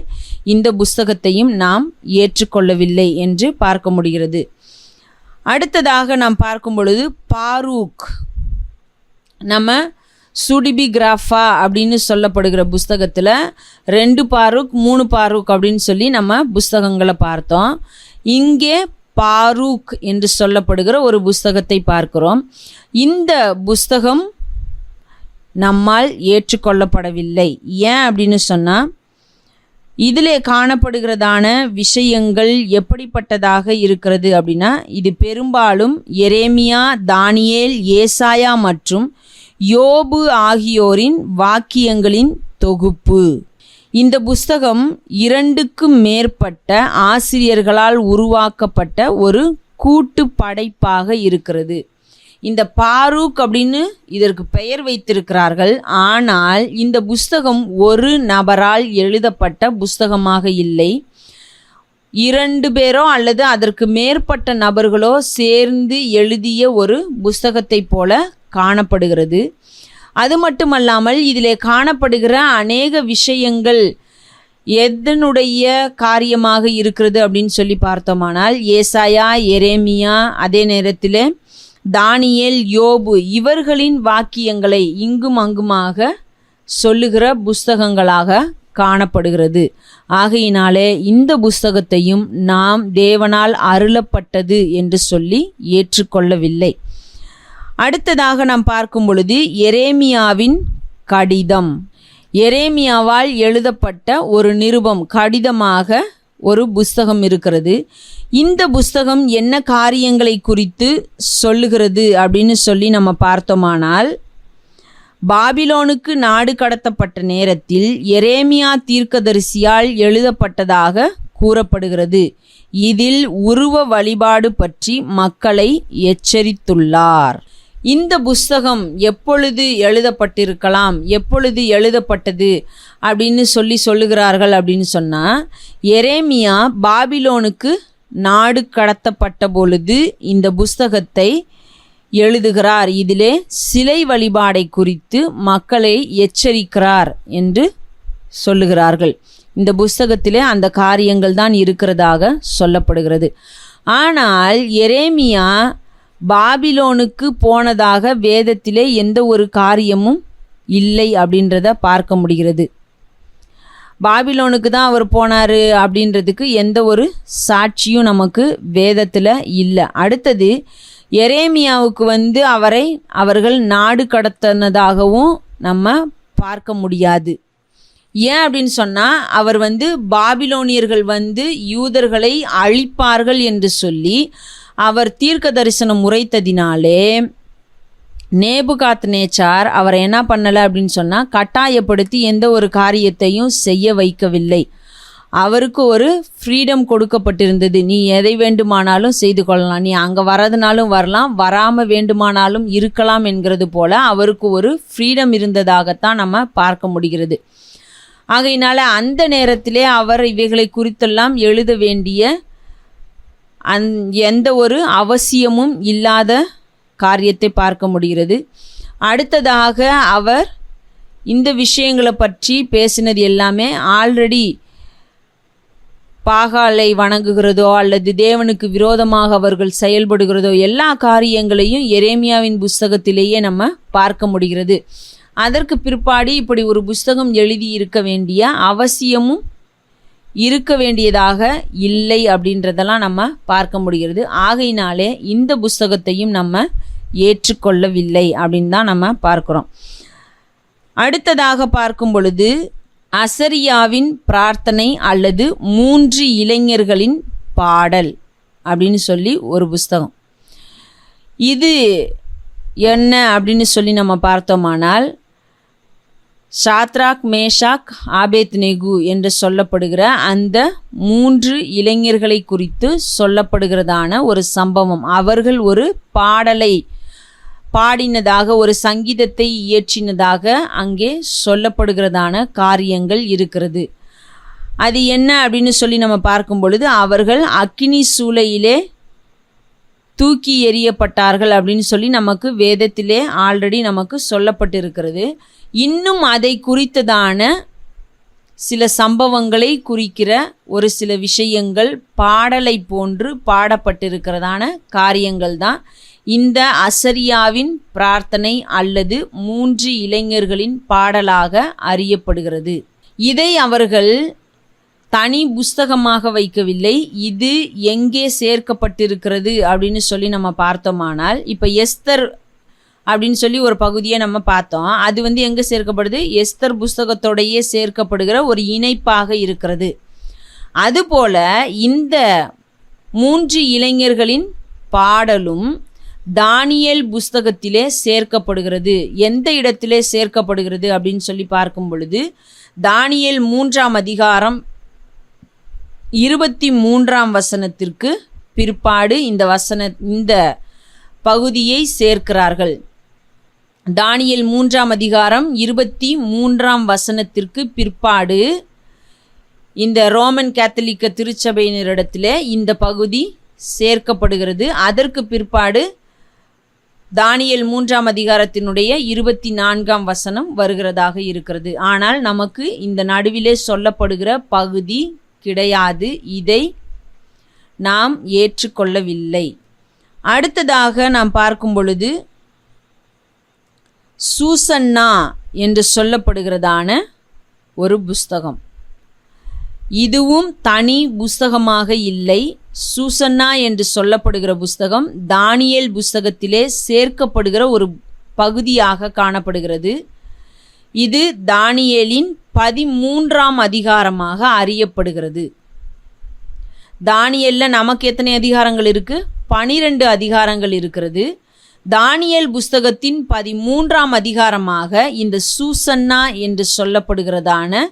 இந்த புஸ்தகத்தையும் நாம் ஏற்றுக்கொள்ளவில்லை என்று பார்க்க முடிகிறது. அடுத்ததாக நாம் பார்க்கும் பொழுது பாரூக், நம்ம சுடிபிகிராஃபா அப்படின்னு சொல்லப்படுகிற புஸ்தகத்தில் 2 பாரூக் 3 பாரூக் அப்படின்னு சொல்லி நம்ம புஸ்தகங்களை பார்த்தோம். இங்கே பாரூக் என்று சொல்லப்படுகிற ஒரு புஸ்தகத்தை பார்க்கிறோம். இந்த புஸ்தகம் நம்மால் ஏற்றுக்கொள்ளப்படவில்லை. ஏன் அப்படின்னு சொன்னால், இதிலே காணப்படுகிறதான விஷயங்கள் எப்படிப்பட்டதாக இருக்கிறது அப்படின்னா, இது பெரும்பாலும் எரேமியா, தானியேல், ஏசாயா மற்றும் யோபு ஆகியோரின் வாக்கியங்களின் தொகுப்பு. இந்த புஸ்தகம் 2க்கும் மேற்பட்ட ஆசிரியர்களால் உருவாக்கப்பட்ட ஒரு கூட்டு படைப்பாக இருக்கிறது. இந்த பாரூக் அப்படின்னு இதற்கு பெயர் வைத்திருக்கிறார்கள். ஆனால் இந்த புஸ்தகம் ஒரு நபரால் எழுதப்பட்ட புஸ்தகமாக இல்லை. 2 பேரோ அல்லது அதற்கு மேற்பட்ட நபர்களோ சேர்ந்து எழுதிய ஒரு புஸ்தகத்தை போல காணப்படுகிறது. அது மட்டுமல்லாமல் இதிலே காணப்படுகிற அநேக விஷயங்கள் எதனுடைய காரியமாக இருக்கிறது அப்படின்னு சொல்லி பார்த்தோமானால், ஏசாயா, எரேமியா, அதே நேரத்தில் தானியேல், யோபு இவர்களின் வாக்கியங்களை இங்கும் அங்குமாக சொல்லுகிற புஸ்தகங்களாக காணப்படுகிறது. ஆகையினாலே இந்த புஸ்தகத்தையும் நாம் தேவனால் அருளப்பட்டது என்று சொல்லி ஏற்றுக்கொள்ளவில்லை. அடுத்ததாக நாம் பார்க்கும் பொழுது எரேமியாவின் கடிதம். எரேமியாவால் எழுதப்பட்ட ஒரு நிருபம், கடிதமாக ஒரு புஸ்தகம் இருக்கிறது. இந்த புஸ்தகம் என்ன காரியங்களை குறித்து சொல்லுகிறது அப்படின்னு சொல்லி நம்ம பார்த்தோமானால், பாபிலோனுக்கு நாடு கடத்தப்பட்ட நேரத்தில் எரேமியா தீர்க்கதரிசியால் எழுதப்பட்டதாக கூறப்படுகிறது. இதில் உருவ வழிபாடு பற்றி மக்களை எச்சரித்துள்ளார். இந்த புஸ்தகம் எப்பொழுது எழுதப்பட்டிருக்கலாம், எப்பொழுது எழுதப்பட்டது அப்படின்னு சொல்லுகிறார்கள் அப்படின்னு சொன்னால், எரேமியா பாபிலோனுக்கு நாடு கடத்தப்பட்ட பொழுது இந்த புஸ்தகத்தை எழுதுகிறார். இதிலே சிலை வழிபாடை குறித்து மக்களை எச்சரிக்கிறார் என்று சொல்லுகிறார்கள். இந்த புஸ்தகத்திலே அந்த காரியங்கள் தான் இருக்கிறதாக சொல்லப்படுகிறது. ஆனால் எரேமியா பாபிலோனுக்கு போனதாக வேதத்திலே எந்த ஒரு காரியமும் இல்லை அப்படின்றத பார்க்க முடிகிறது. பாபிலோனுக்கு தான் அவர் போனார் அப்படின்றதுக்கு எந்த ஒரு சாட்சியும் நமக்கு வேதத்தில் இல்லை. அடுத்தது எரேமியாவுக்கு அவர்கள் நாடு கடத்தினதாகவும் நம்ம பார்க்க முடியாது. ஏன் அப்படின்னு சொன்னால், அவர் பாபிலோனியர்கள் யூதர்களை அழிப்பார்கள் என்று சொல்லி அவர் தீர்க்க தரிசனம் உரைத்ததினாலே நேபுகாத்நேச்சார் அவரை என்ன பண்ணலை அப்படின்னு சொன்னால், கட்டாயப்படுத்தி எந்த ஒரு காரியத்தையும் செய்ய வைக்கவில்லை. அவருக்கு ஒரு ஃப்ரீடம் கொடுக்கப்பட்டிருந்தது. நீ எதை வேண்டுமானாலும் செய்து கொள்ளலாம், நீ அங்கே வரதுனாலும் வரலாம், வராமல் வேண்டுமானாலும் இருக்கலாம் என்கிறது போல அவருக்கு ஒரு ஃப்ரீடம் இருந்ததாகத்தான் நம்ம பார்க்க முடிகிறது. ஆகையினால அந்த நேரத்திலே அவர் இவைகளை குறித்தெல்லாம் எழுத வேண்டிய எந்த ஒரு அவசியமும் இல்லாத காரியத்தை பார்க்க முடிகிறது. அடுத்ததாக அவர் இந்த விஷயங்களை பற்றி பேசினது எல்லாமே ஆல்ரெடி பாகாலை வணங்குகிறதோ அல்லது தேவனுக்கு விரோதமாக அவர்கள் செயல்படுகிறதோ எல்லா காரியங்களையும் எரேமியாவின் புஸ்தகத்திலேயே நம்ம பார்க்க முடிகிறது. அதற்கு பிற்பாடு இப்படி ஒரு புஸ்தகம் எழுதி இருக்க வேண்டிய அவசியமும் இருக்க வேண்டியதாக இல்லை அப்படின்றதெல்லாம் நம்ம பார்க்க முடிகிறது. ஆகையினாலே இந்த புஸ்தகத்தையும் நம்ம ஏற்றுக்கொள்ளவில்லை அப்படின்னு தான் நம்ம பார்க்குறோம். அடுத்ததாக பார்க்கும் பொழுது அசரியாவின் பிரார்த்தனை அல்லது 3 இளைஞர்களின் பாடல் அப்படின்னு சொல்லி ஒரு புஸ்தகம். இது என்ன அப்படின்னு சொல்லி நம்ம பார்த்தோமானால், சாத்ராக், மேஷாக், ஆபேத்நேகு என்று சொல்லப்படுகிற அந்த 3 இளைஞர்களை குறித்து சொல்லப்படுகிறதான ஒரு சம்பவம். அவர்கள் ஒரு பாடலை பாடினதாக, ஒரு சங்கீதத்தை இயற்றினதாக அங்கே சொல்லப்படுகிறதான காரியங்கள் இருக்கிறது. அது என்ன அப்படின்னு சொல்லி நம்ம பார்க்கும் பொழுது, அவர்கள் அக்கினி சூளையிலே தூக்கி எறியப்பட்டார்கள் அப்படின்னு சொல்லி நமக்கு வேதத்திலே ஆல்ரெடி நமக்கு சொல்லப்பட்டிருக்கிறது. இன்னும் அதை குறித்ததான சில சம்பவங்களை குறிக்கிற ஒரு சில விஷயங்கள் பாடலை போன்று பாடப்பட்டிருக்கிறதான காரியங்கள் தான் இந்த அசரியாவின் பிரார்த்தனை அல்லது 3 இளைஞர்களின் பாடலாக அறியப்படுகிறது. இதை அவர்கள் தனி புஸ்தகமாக வைக்கவில்லை. இது எங்கே சேர்க்கப்பட்டிருக்கிறது அப்படின்னு சொல்லி நம்ம பார்த்தோமானால், இப்போ எஸ்தர் அப்படின்னு சொல்லி ஒரு பகுதியை நம்ம பார்த்தோம். அது எங்கே சேர்க்கப்படுது? எஸ்தர் புஸ்தகத்தோடையே சேர்க்கப்படுகிற ஒரு இணைப்பாக இருக்கிறது. அதுபோல இந்த 3 இளைஞர்களின் பாடலும் தானியேல் புஸ்தகத்திலே சேர்க்கப்படுகிறது. எந்த இடத்திலே சேர்க்கப்படுகிறது அப்படின்னு சொல்லி பார்க்கும் பொழுது, தானியேல் 3ஆம் அதிகாரம் 23ஆம் வசனத்திற்கு பிற்பாடு இந்த பகுதியை சேர்க்கிறார்கள். தானியேல் 3ஆம் அதிகாரம் 23ஆம் வசனத்திற்கு பிற்பாடு இந்த ரோமன் கேத்தலிக்க திருச்சபையினரிடத்தில் இந்த பகுதி சேர்க்கப்படுகிறது. அதற்கு பிற்பாடு தானியேல் 3ஆம் அதிகாரத்தினுடைய 24ஆம் வசனம் வருகிறதாக இருக்கிறது. ஆனால் நமக்கு இந்த நடுவிலே சொல்லப்படுகிற பகுதி கிடையாது. இதை நாம் ஏற்றுக்கொள்ளவில்லை. அடுத்ததாக நாம் பார்க்கும் பொழுது சூசன்னா என்று சொல்லப்படுகிறதான ஒரு புஸ்தகம். இதுவும் தனி புஸ்தகமாக இல்லை. சூசன்னா என்று சொல்லப்படுகிற புஸ்தகம் தானியேல் புஸ்தகத்திலே சேர்க்கப்படுகிற ஒரு பகுதியாக காணப்படுகிறது. இது தானியேலின் 13ஆம் அதிகாரமாக அறியப்படுகிறது. தானியேலில் நமக்கு எத்தனை அதிகாரங்கள் இருக்குது? 12 அதிகாரங்கள் இருக்கிறது. தானியேல் புஸ்தகத்தின் 13ஆம் அதிகாரமாக இந்த சூசன்னா என்று சொல்லப்படுகிறதான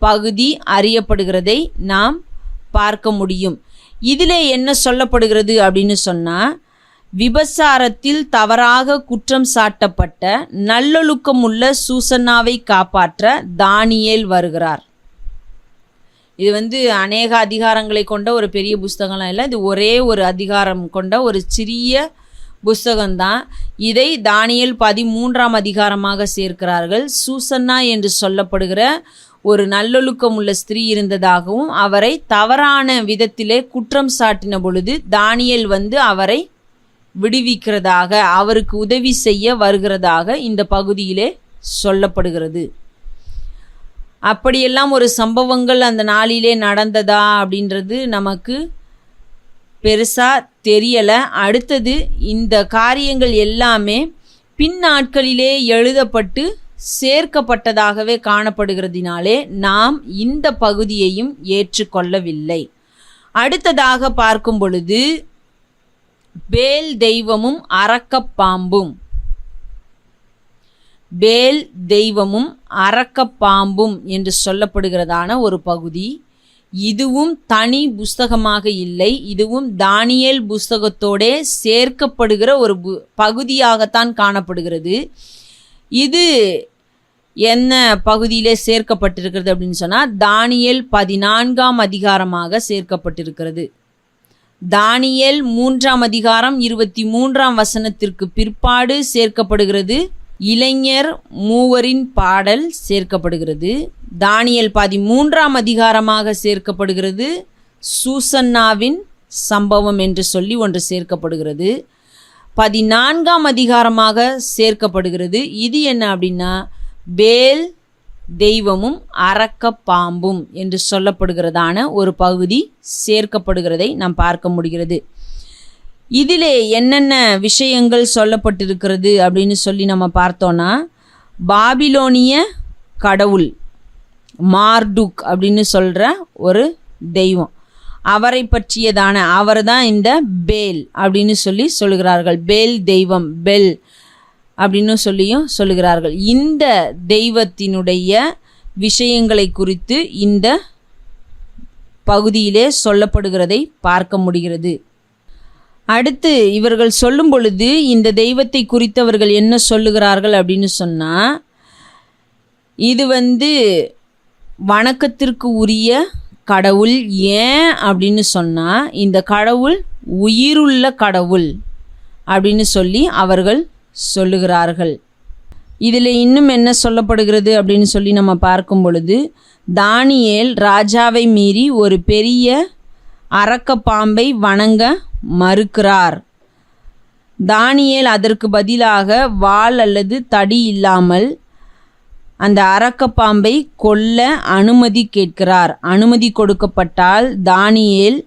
பகுதி அறியப்படுகிறதை நாம் பார்க்க முடியும். இதிலே என்ன சொல்லப்படுகிறது அப்படின்னு சொன்னால், விபசாரத்தில் தவறாக குற்றம் சாட்டப்பட்ட நல்லொழுக்கமுள்ள சூசன்னாவை காப்பாற்ற தானியேல் வருகிறார். இது அநேக அதிகாரங்களை கொண்ட ஒரு பெரிய புஸ்தகம்லாம் இல்லை. இது ஒரே ஒரு அதிகாரம் கொண்ட ஒரு சிறிய புஸ்தகம்தான். இதை தானியேல் 13ஆம் அதிகாரமாக சேர்க்கிறார்கள். சூசன்னா என்று சொல்லப்படுகிற ஒரு நல்லொழுக்கம் உள்ள ஸ்திரீ இருந்ததாகவும் அவரை தவறான விதத்திலே குற்றம் சாட்டின பொழுது தானியேல் அவரை விடுவிக்கிறதாக, அவருக்கு உதவி செய்ய வருகிறதாக இந்த பகுதியிலே சொல்லப்படுகிறது. அப்படியெல்லாம் ஒரு சம்பவங்கள் அந்த நாளிலே நடந்ததா அப்படின்றது நமக்கு பெருசாக தெரியலை. அடுத்தது இந்த காரியங்கள் எல்லாமே பின் நாட்களிலே எழுதப்பட்டு சேர்க்கப்பட்டதாகவே காணப்படுகிறதினாலே நாம் இந்த பகுதியையும் ஏற்றுக்கொள்ளவில்லை. அடுத்ததாக பார்க்கும் பொழுது பேல் தெய்வமும் அரக்கப்பாம்பும். பேல் தெய்வமும் அரக்கப்பாம்பும் என்று சொல்லப்படுகிறதான ஒரு பகுதி. இதுவும் தனி புஸ்தகமாக இல்லை. இதுவும் தானியேல் புஸ்தகத்தோடே சேர்க்கப்படுகிற ஒரு பகுதியாகத்தான் காணப்படுகிறது. இது என்ன பகுதியிலே சேர்க்கப்பட்டிருக்கிறது அப்படின்னு சொன்னால், தானியேல் 14ஆம் அதிகாரமாக சேர்க்கப்பட்டிருக்கிறது. தானியேல் 3ஆம் அதிகாரம் 23ஆம் வசனத்திற்கு பிற்பாடு சேர்க்கப்படுகிறது. இளைஞர் 3 பாடல் சேர்க்கப்படுகிறது. தானியேல் 13ஆம் அதிகாரமாக சேர்க்கப்படுகிறது. சூசன்னாவின் சம்பவம் என்று சொல்லி ஒன்று சேர்க்கப்படுகிறது. 14ஆம் அதிகாரமாக சேர்க்கப்படுகிறது. இது என்ன அப்படின்னா, பேல் தெய்வமும் அரக்க பாம்பும் என்று சொல்லப்படுகிறதான ஒரு பகுதி சேர்க்கப்படுகிறதை நாம் பார்க்க முடிகிறது. இதிலே என்னென்ன விஷயங்கள் சொல்லப்பட்டிருக்கிறது அப்படின்னு சொல்லி நம்ம பார்த்தோன்னா, பாபிலோனிய கடவுள் மார்டுக் அப்படின்னு சொல்கிற ஒரு தெய்வம், அவரை பற்றியதான அவர் தான் இந்த பேல் அப்படின்னு சொல்லி சொல்லுகிறார்கள். பேல் தெய்வம், பெல் அப்படின்னு சொல்லியும் சொல்லுகிறார்கள். இந்த தெய்வத்தினுடைய விஷயங்களை குறித்து இந்த பகுதியிலே சொல்லப்படுகிறதை பார்க்க முடிகிறது. அடுத்து இவர்கள் சொல்லும் பொழுது இந்த தெய்வத்தை குறித்தவர்கள் என்ன சொல்லுகிறார்கள் அப்படின்னு சொன்னால், இது வணக்கத்திற்கு உரிய கடவுள். ஏன் அப்படின்னு சொன்னால், இந்த கடவுள் உயிருள்ள கடவுள். அப்படின்னு சொல்லி அவர்கள் சொல்லுகிறார்கள். இதில் இன்னும் என்ன சொல்லப்படுகிறது அப்படின்னு சொல்லி நம்ம பார்க்கும் பொழுது, தானியேல் ராஜாவை மீறி ஒரு பெரிய அரக்க பாம்பை வணங்க மறுக்கிறார். தானியேல் அதற்கு பதிலாக வாள் அல்லது தடி இல்லாமல் அந்த அரக்க பாம்பை கொல்ல அனுமதி கேட்கிறார். அனுமதி கொடுக்கப்பட்டால் தானியேல்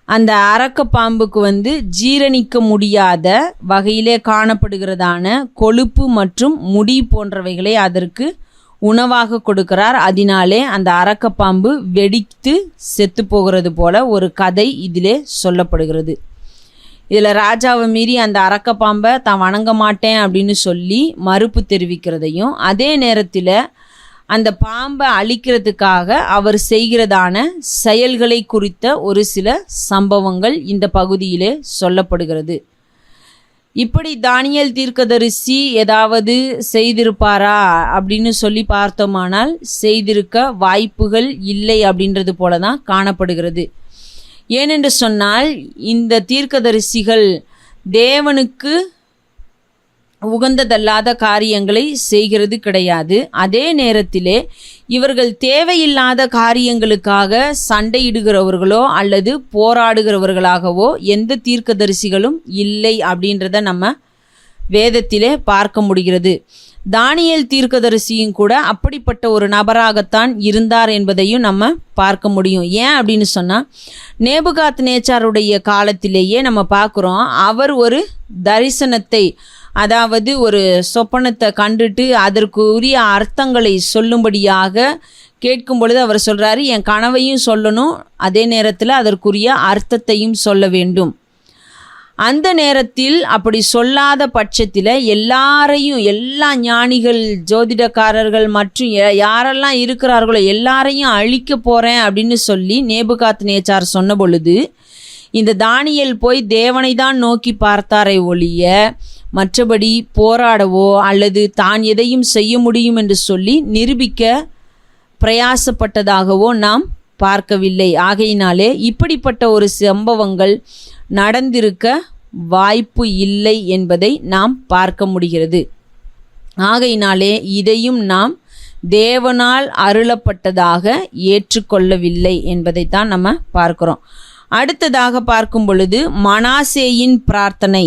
அந்த அரக்க பாம்புக்கு ஜீரணிக்க முடியாத வகையிலே காணப்படுகிறதான கொழுப்பு மற்றும் முடி போன்றவைகளை அதற்கு உணவாக கொடுக்கிறார். அதனாலே அந்த அரக்க பாம்பு வெடித்து செத்து போகிறது போல ஒரு கதை இதிலே சொல்லப்படுகிறது. இதில் ராஜாவை மீறி அந்த அரக்க பாம்பை தான் வணங்க மாட்டேன் அப்படின்னு சொல்லி மறுப்பு தெரிவிக்கிறதையும், அதே நேரத்தில் அந்த பாம்பை அழிக்கிறதுக்காக அவர் செய்கிறதான செயல்களை குறித்த ஒரு சில சம்பவங்கள் இந்த பகுதியிலே சொல்லப்படுகிறது. இப்படி தானியேல் தீர்க்கதரிசி ஏதாவது செய்திருப்பாரா அப்படின்னு சொல்லி பார்த்தோமானால் செய்திருக்க வாய்ப்புகள் இல்லை அப்படின்றது போல தான் காணப்படுகிறது. ஏனென்று சொன்னால் இந்த தீர்க்கதரிசிகள் தேவனுக்கு உகந்ததல்லாத காரியங்களை செய்கிறது கிடையாது. அதே நேரத்திலே இவர்கள் தேவையில்லாத காரியங்களுக்காக சண்டையிடுகிறவர்களோ அல்லது போராடுகிறவர்களாகவோ எந்த தீர்க்கதரிசிகளும் இல்லை அப்படின்றத நம்ம வேதத்திலே பார்க்க முடிகிறது. தானியேல் தீர்க்கதரிசியும் கூட அப்படிப்பட்ட ஒரு நபராகத்தான் இருந்தார் என்பதையும் நம்ம பார்க்க முடியும். ஏன் அப்படின்னு சொன்னால், நேபுகாத் நேச்சாருடைய காலத்திலேயே நம்ம பார்க்குறோம், அவர் ஒரு தரிசனத்தை, அதாவது ஒரு சொப்பனத்தை கண்டுட்டு அதற்கு உரிய அர்த்தங்களை சொல்லும்படியாக கேட்கும் பொழுது அவர் சொல்கிறாரு, என் கனவையும் சொல்லணும், அதே நேரத்தில் அதற்குரிய அர்த்தத்தையும் சொல்ல வேண்டும். அந்த நேரத்தில் அப்படி சொல்லாத பட்சத்தில் எல்லாரையும், எல்லா ஞானிகள், ஜோதிடக்காரர்கள் மற்றும் யாரெல்லாம் இருக்கிறார்களோ எல்லாரையும் அழிக்க போகிறேன் அப்படின்னு சொல்லி நேபுகாத் நேச்சார் சொன்ன பொழுது, இந்த தானியேல் போய் தேவனை தான் நோக்கி பார்த்தாரை ஒழிய மற்றபடி போராடவோ அல்லது தான் எதையும் செய்ய முடியும் என்று சொல்லி நிரூபிக்க பிரயாசப்பட்டதாகவோ நாம் பார்க்கவில்லை. ஆகையினாலே இப்படிப்பட்ட ஒரு சம்பவங்கள் நடந்திருக்க வாய்ப்பு இல்லை என்பதை நாம் பார்க்க முடிகிறது. ஆகையினாலே இதையும் நாம் தேவனால் அருளப்பட்டதாக ஏற்றுக்கொள்ளவில்லை என்பதைத்தான் நம்ம பார்க்கிறோம். அடுத்ததாக பார்க்கும் பொழுது மனாசேயின் பிரார்த்தனை.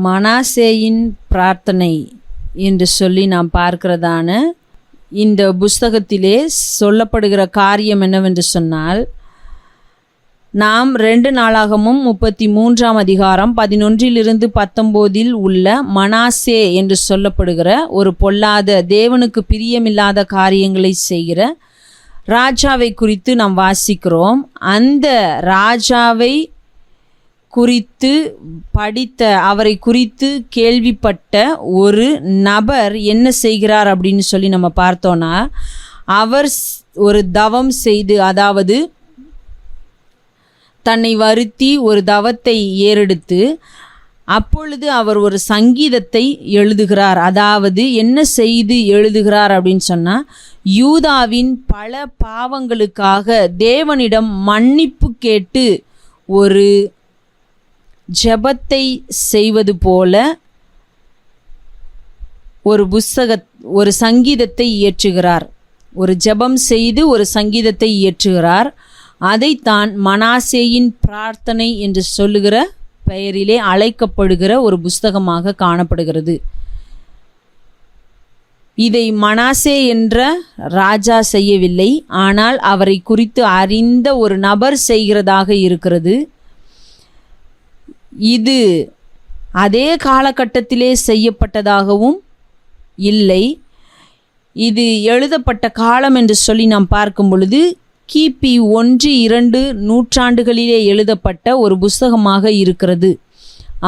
மனாசேயின் பிரார்த்தனை என்று சொல்லி நாம் பார்க்கிறதான இந்த புஸ்தகத்திலே சொல்லப்படுகிற காரியம் என்னவென்று சொன்னால், நாம் 2 நாளாகமும் 33ஆம் அதிகாரம் 11-19 உள்ள மனாசே என்று சொல்லப்படுகிற ஒரு பொல்லாத, தேவனுக்கு பிரியமில்லாத காரியங்களை செய்கிற ராஜாவை குறித்து நாம் வாசிக்கிறோம். அந்த ராஜாவை குறித்து படித்த, அவரை குறித்து கேள்விப்பட்ட ஒரு நபர் என்ன செய்கிறார் அப்படின்னு சொல்லி நம்ம பார்த்தோன்னா, அவர் ஒரு தவம் செய்து, அதாவது தன்னை வருத்தி ஒரு தவத்தை ஏறெடுத்து, அப்பொழுது அவர் ஒரு சங்கீதத்தை எழுதுகிறார். அதாவது என்ன செய்து எழுதுகிறார் அப்படின்னு சொன்னால், யூதாவின் பல பாவங்களுக்காக தேவனிடம் மன்னிப்பு கேட்டு ஒரு ஜெபத்தை செய்வது போல ஒரு சங்கீதத்தை இயற்றுகிறார். ஒரு ஜெபம் செய்து ஒரு சங்கீதத்தை இயற்றுகிறார். அதைத்தான் மனாசேயின் பிரார்த்தனை என்று சொல்லுகிற பெயரிலே அழைக்கப்படுகிற ஒரு புஸ்தகமாக காணப்படுகிறது. இதை மனாசே என்ற ராஜா செய்யவில்லை, ஆனால் அவரை குறித்து அறிந்த ஒரு நபர் செய்கிறதாக இருக்கிறது. இது அதே காலகட்டத்திலே செய்யப்பட்டதாகவும் இல்லை. இது எழுதப்பட்ட காலம் என்று சொல்லி நாம் பார்க்கும் பொழுது கிபி 1-2 நூற்றாண்டுகளிலே எழுதப்பட்ட ஒரு புஸ்தகமாக இருக்கிறது.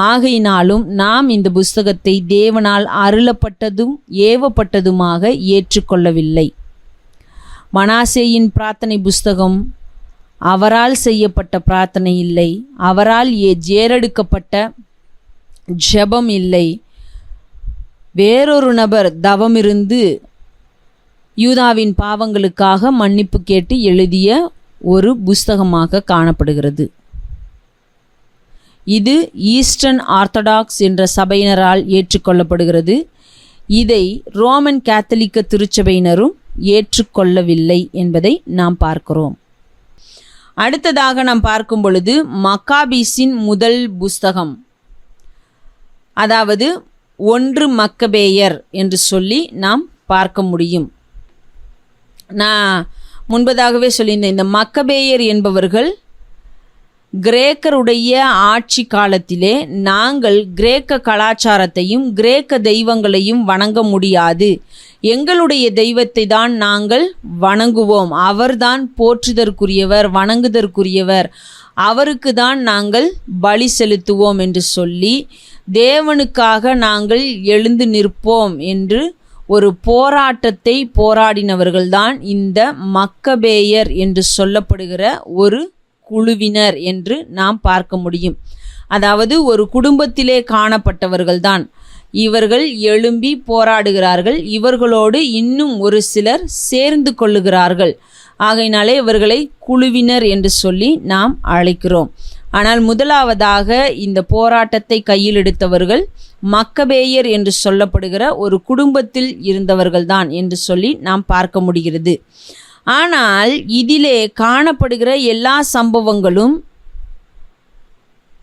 ஆகையினாலும் நாம் இந்த புஸ்தகத்தை தேவனால் அருளப்பட்டதும் ஏவப்பட்டதுமாக ஏற்றுக்கொள்ளவில்லை. மனாசேயின் பிரார்த்தனை புஸ்தகம் அவரால் செய்யப்பட்ட பிரார்த்தனை இல்லை, அவரால் ஏறெடுக்கப்பட்ட ஜெபம் இல்லை. வேறொரு நபர் தவமிருந்து யூதாவின் பாவங்களுக்காக மன்னிப்பு கேட்டு எழுதிய ஒரு புஸ்தகமாக காணப்படுகிறது. இது ஈஸ்டர்ன் ஆர்த்தடாக்ஸ் என்ற சபையினரால் ஏற்றுக்கொள்ளப்படுகிறது. இதை ரோமன் கேத்தலிக்க திருச்சபையினரும் ஏற்றுக்கொள்ளவில்லை என்பதை நாம் பார்க்கிறோம். அடுத்ததாக நாம் பார்க்கும் பொழுது மக்காபீஸின் முதல் புஸ்தகம், அதாவது 1 மக்கபேயர் என்று சொல்லி நாம் பார்க்க முடியும். நான் முன்பதாகவே சொல்லியிருந்தேன், இந்த மக்கபேயர் என்பவர்கள் கிரேக்கருடைய ஆட்சி காலத்திலே நாங்கள் கிரேக்க கலாச்சாரத்தையும் கிரேக்க தெய்வங்களையும் வணங்க முடியாது, எங்களுடைய தெய்வத்தை தான் நாங்கள் வணங்குவோம், அவர்தான் போற்றுதற்குரியவர், வணங்குதற்குரியவர், அவருக்கு தான் நாங்கள் பலி செலுத்துவோம் என்று சொல்லி தேவனுக்காக நாங்கள் எழுந்து நிற்போம் என்று ஒரு போராட்டத்தை போராடினவர்கள்தான் இந்த மக்கபேயர் என்று சொல்லப்படுகிற ஒரு குழுவினர் என்று நாம் பார்க்க முடியும். அதாவது ஒரு குடும்பத்திலே காணப்பட்டவர்கள்தான் இவர்கள் எழும்பி போராடுகிறார்கள். இவர்களோடு இன்னும் ஒரு சிலர் சேர்ந்து கொள்ளுகிறார்கள். ஆகையினாலே இவர்களை குழுவினர் என்று சொல்லி நாம் அழைக்கிறோம். ஆனால் முதலாவதாக இந்த போராட்டத்தை கையில் எடுத்தவர்கள் மக்கபேயர் என்று சொல்லப்படுகிற ஒரு குடும்பத்தில் இருந்தவர்கள்தான் என்று சொல்லி நாம் பார்க்க முடிகிறது. ஆனால் இதிலே காணப்படுகிற எல்லா சம்பவங்களும்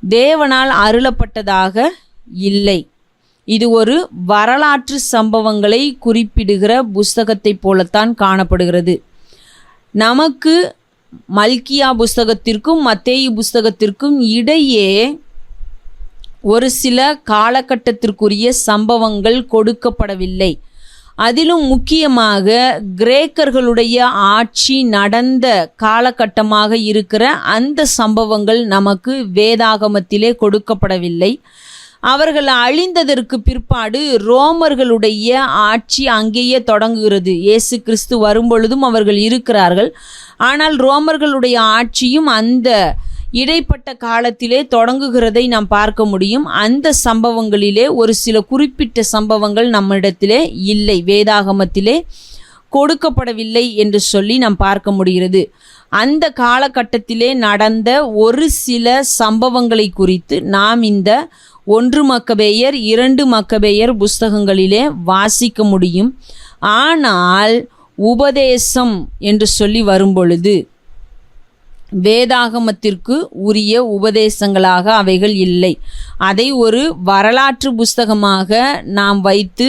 தேவனால் அருளப்பட்டதாக இல்லை. இது ஒரு வரலாற்று சம்பவங்களை குறிப்பிடுகிற புஸ்தகத்தை போலத்தான் காணப்படுகிறது. நமக்கு மல்கியா புஸ்தகத்திற்கும் மத்தேயு புஸ்தகத்திற்கும் இடையே ஒரு சில காலகட்டத்திற்குரிய சம்பவங்கள் கொடுக்கப்படவில்லை. அதிலும் முக்கியமாக கிரேக்கர்களுடைய ஆட்சி நடந்த காலகட்டமாக இருக்கிற அந்த சம்பவங்கள் நமக்கு வேதாகமத்திலே கொடுக்கப்படவில்லை. அவர்கள் அழிந்ததற்கு பிற்பாடு ரோமர்களுடைய ஆட்சி அங்கேயே தொடங்குகிறது. இயேசு கிறிஸ்து வரும்பொழுதும் அவர்கள் இருக்கிறார்கள். ஆனால் ரோமர்களுடைய ஆட்சியும் அந்த இடைப்பட்ட காலத்திலே தொடங்குகிறதை நாம் பார்க்க முடியும். அந்த சம்பவங்களிலே ஒரு சில குறிப்பிட்ட சம்பவங்கள் நம்மிடத்திலே இல்லை, வேதாகமத்திலே கொடுக்கப்படவில்லை என்று சொல்லி நாம் பார்க்க முடிகிறது. அந்த காலகட்டத்திலே நடந்த ஒரு சில சம்பவங்களை குறித்து நாம் இந்த 1 மக்கபேயர் 2 மக்கபேயர் புஸ்தகங்களிலே வாசிக்க முடியும். ஆனால் உபதேசம் என்று சொல்லி வரும்பொழுது வேதாகமத்திற்கு உரிய உபதேசங்களாக அவைகள் இல்லை. அதை ஒரு வரலாற்று புஸ்தகமாக நாம் வைத்து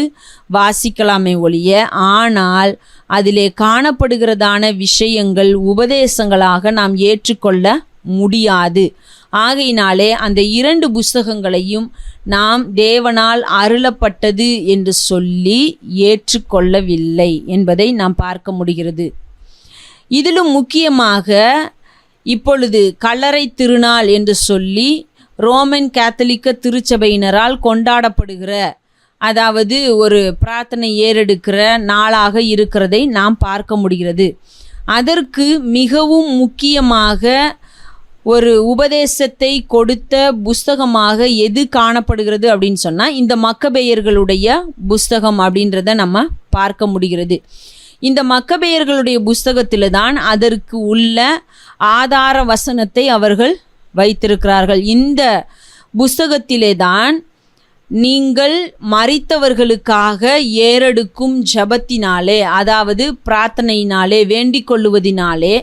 வாசிக்கலாமே ஒழிய, ஆனால் அதிலே காணப்படுகிறதான விஷயங்கள் உபதேசங்களாக நாம் ஏற்றுக்கொள்ள முடியாது. ஆகையினாலே அந்த 2 புஸ்தகங்களையும் நாம் தேவனால் அருளப்பட்டது என்று சொல்லி ஏற்றுக்கொள்ளவில்லை என்பதை நாம் பார்க்க முடிகிறது. இதிலும் முக்கியமாக இப்பொழுது கல்லறை திருநாள் என்று சொல்லி ரோமன் கேத்தலிக்க திருச்சபையினரால் கொண்டாடப்படுகிற, அதாவது ஒரு பிரார்த்தனை ஏறெடுக்கிற நாளாக இருக்கிறதை நாம் பார்க்க முடிகிறது. அதற்கு மிகவும் முக்கியமாக ஒரு உபதேசத்தை கொடுத்த புஸ்தகமாக எது காணப்படுகிறது அப்படின்னு சொன்னால் இந்த மக்கபேயர்களுடைய புஸ்தகம் அப்படின்றத நம்ம பார்க்க முடிகிறது. இந்த மக்கபேயர்களுடைய புஸ்தகத்தில் தான் அதற்கு உள்ள ஆதார வசனத்தை அவர்கள் வைத்திருக்கிறார்கள். இந்த புஸ்தகத்திலே தான் நீங்கள் மரித்தவர்களுக்காக ஏறெடுக்கும் ஜபத்தினாலே, அதாவது பிரார்த்தனையினாலே, வேண்டிக் கொள்ளுவதினாலே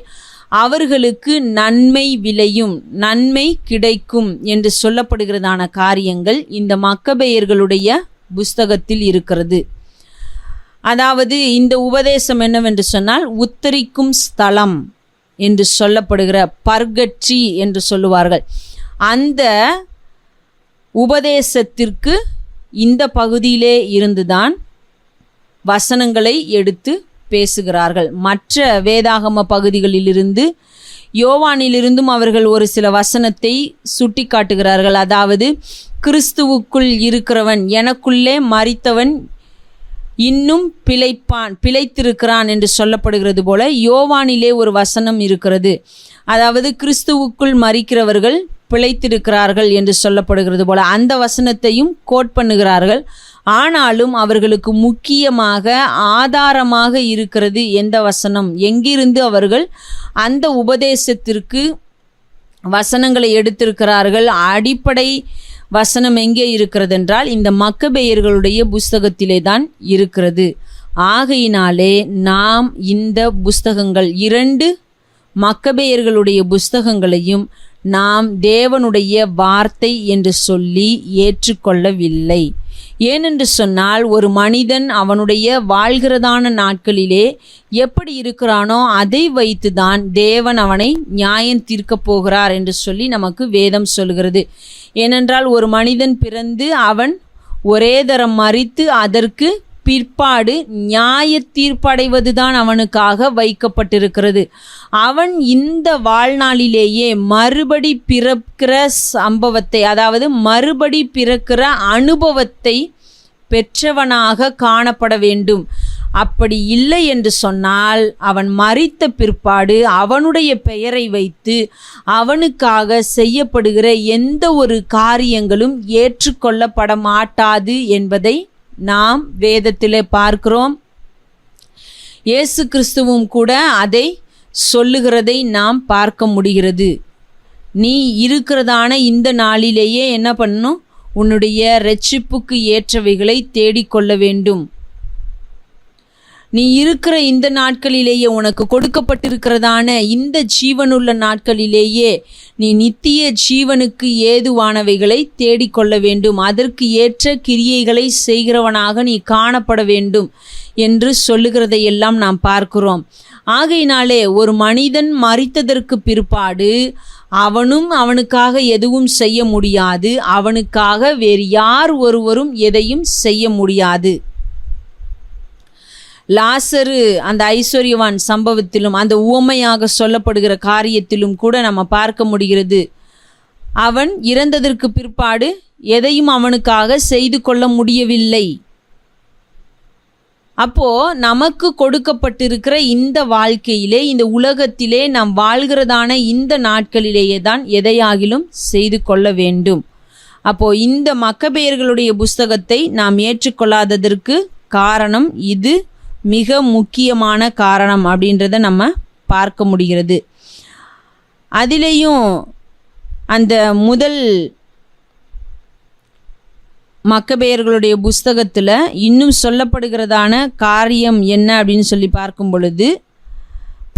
அவர்களுக்கு நன்மை விளையும், நன்மை கிடைக்கும் என்று சொல்லப்படுகிறதான காரியங்கள் இந்த மக்கபேயர்களுடைய புஸ்தகத்தில் இருக்கிறது. அதாவது இந்த உபதேசம் என்னவென்று சொன்னால் உத்தரிக்கும் ஸ்தலம் என்று சொல்லப்படுகிற பர்கட்ரி என்று சொல்லுவார்கள். அந்த உபதேசத்திற்கு இந்த பகுதியிலே இருந்துதான் வசனங்களை எடுத்து பேசுகிறார்கள். மற்ற வேதாகம பகுதிகளிலிருந்து யோவானிலிருந்தும் அவர்கள் ஒரு சில வசனத்தை சுட்டி காட்டுகிறார்கள். அதாவது கிறிஸ்துவுக்குள் இருக்கிறவன், எனக்குள்ளே மரித்தவன் இன்னும் பிழைத்திருக்கிறான் என்று சொல்லப்படுகிறது போல யோவானிலே ஒரு வசனம் இருக்கிறது. அதாவது கிறிஸ்துவுக்குள் மரிக்கிறவர்கள் பிழைத்திருக்கிறார்கள் என்று சொல்லப்படுகிறது போல அந்த வசனத்தையும் கோட் பண்ணுகிறார்கள். ஆனாலும் அவர்களுக்கு முக்கியமாக ஆதாரமாக இருக்கிறது எந்த வசனம், எங்கிருந்து அவர்கள் அந்த உபதேசத்திற்கு வசனங்களை எடுத்திருக்கிறார்கள். அடிப்படை வசனம் எங்கே இருக்கிறது என்றால் இந்த மக்கபேயர்களுடைய புஸ்தகத்திலே தான் இருக்கிறது. ஆகையினாலே நாம் இந்த புஸ்தகங்கள் 2 மக்கபேயர்களுடைய புஸ்தகங்களையும் நாம் தேவனுடைய வார்த்தை என்று சொல்லி ஏற்றுக்கொள்ளவில்லை. ஏனென்று சொன்னால் ஒரு மனிதன் அவனுடைய வாழ்கிறதான நாட்களிலே எப்படி இருக்கிறானோ அதை வைத்து தான் தேவன் அவனை நியாயம் தீர்க்கப் போகிறார் என்று சொல்லி நமக்கு வேதம் சொல்கிறது. ஏனென்றால் ஒரு மனிதன் பிறந்து அவன் ஒரே தரம் மரித்து அதற்கு பிற்பாடு நியாய தீர்ப்படைவது தான் அவனுக்காக வைக்கப்பட்டிருக்கிறது. அவன் இந்த வாழ்நாளிலேயே மறுபடி பிறக்கிற சம்பவத்தை, அதாவது மறுபடி பிறக்கிற அனுபவத்தை பெற்றவனாக காணப்பட வேண்டும். அப்படி இல்லை என்று சொன்னால் அவன் மரித்த பிற்பாடு அவனுடைய பெயரை வைத்து அவனுக்காக செய்யப்படுகிற எந்த ஒரு காரியங்களும் ஏற்றுக்கொள்ளப்பட மாட்டாது என்பதை நாம் வேதத்திலே பார்க்கிறோம். இயேசு கிறிஸ்துவும் கூட அதை சொல்லுகிறதை நாம் பார்க்க முடிகிறது. நீ இருக்கிறதான இந்த நாளிலேயே என்ன பண்ணணும்? உன்னுடைய இரட்சிப்புக்கு ஏற்றவைகளை தேடிக்கொள்ள வேண்டும். நீ இருக்கிற இந்த நாட்களிலேயே, உனக்கு கொடுக்கப்பட்டிருக்கிறதான இந்த ஜீவனுள்ள நாட்களிலேயே நீ நித்திய ஜீவனுக்கு ஏதுவானவைகளை தேடிக்கொள்ள வேண்டும். அதற்கு ஏற்ற கிரியைகளை செய்கிறவனாக நீ காணப்பட வேண்டும் என்று சொல்லுகிறதை எல்லாம் நாம் பார்க்கிறோம். ஆகையினாலே ஒரு மனிதன் மரித்ததற்கு பிற்பாடு அவனும் அவனுக்காக எதுவும் செய்ய முடியாது. அவனுக்காக வேறு யார் ஒருவரும் எதையும் செய்ய முடியாது. லாசரு அந்த ஐஸ்வர்யவான் சம்பவத்திலும் அந்த உவமையாக சொல்லப்படுகிற காரியத்திலும் கூட நம்ம பார்க்க முடிகிறது. அவன் இறந்ததற்கு பிற்பாடு எதையும் அவனுக்காக செய்து கொள்ள முடியவில்லை. அப்போ நமக்கு கொடுக்கப்பட்டிருக்கிற இந்த வாழ்க்கையிலே, இந்த உலகத்திலே நாம் வாழ்கிறதான இந்த நாட்களிலேயே தான் எதையாகிலும் செய்து கொள்ள வேண்டும். அப்போ இந்த மக்கபேயர்களுடைய புஸ்தகத்தை நாம் ஏற்றுக்கொள்ளாததற்கு காரணம் இது மிக முக்கியமான காரணம் அப்படின்றத நம்ம பார்க்க முடிகிறது. அதிலேயும் அந்த முதல் மக்கபேயர்களுடைய புஸ்தகத்தில் இன்னும் சொல்லப்படுகிறதான காரியம் என்ன அப்படின்னு சொல்லி பார்க்கும் பொழுது,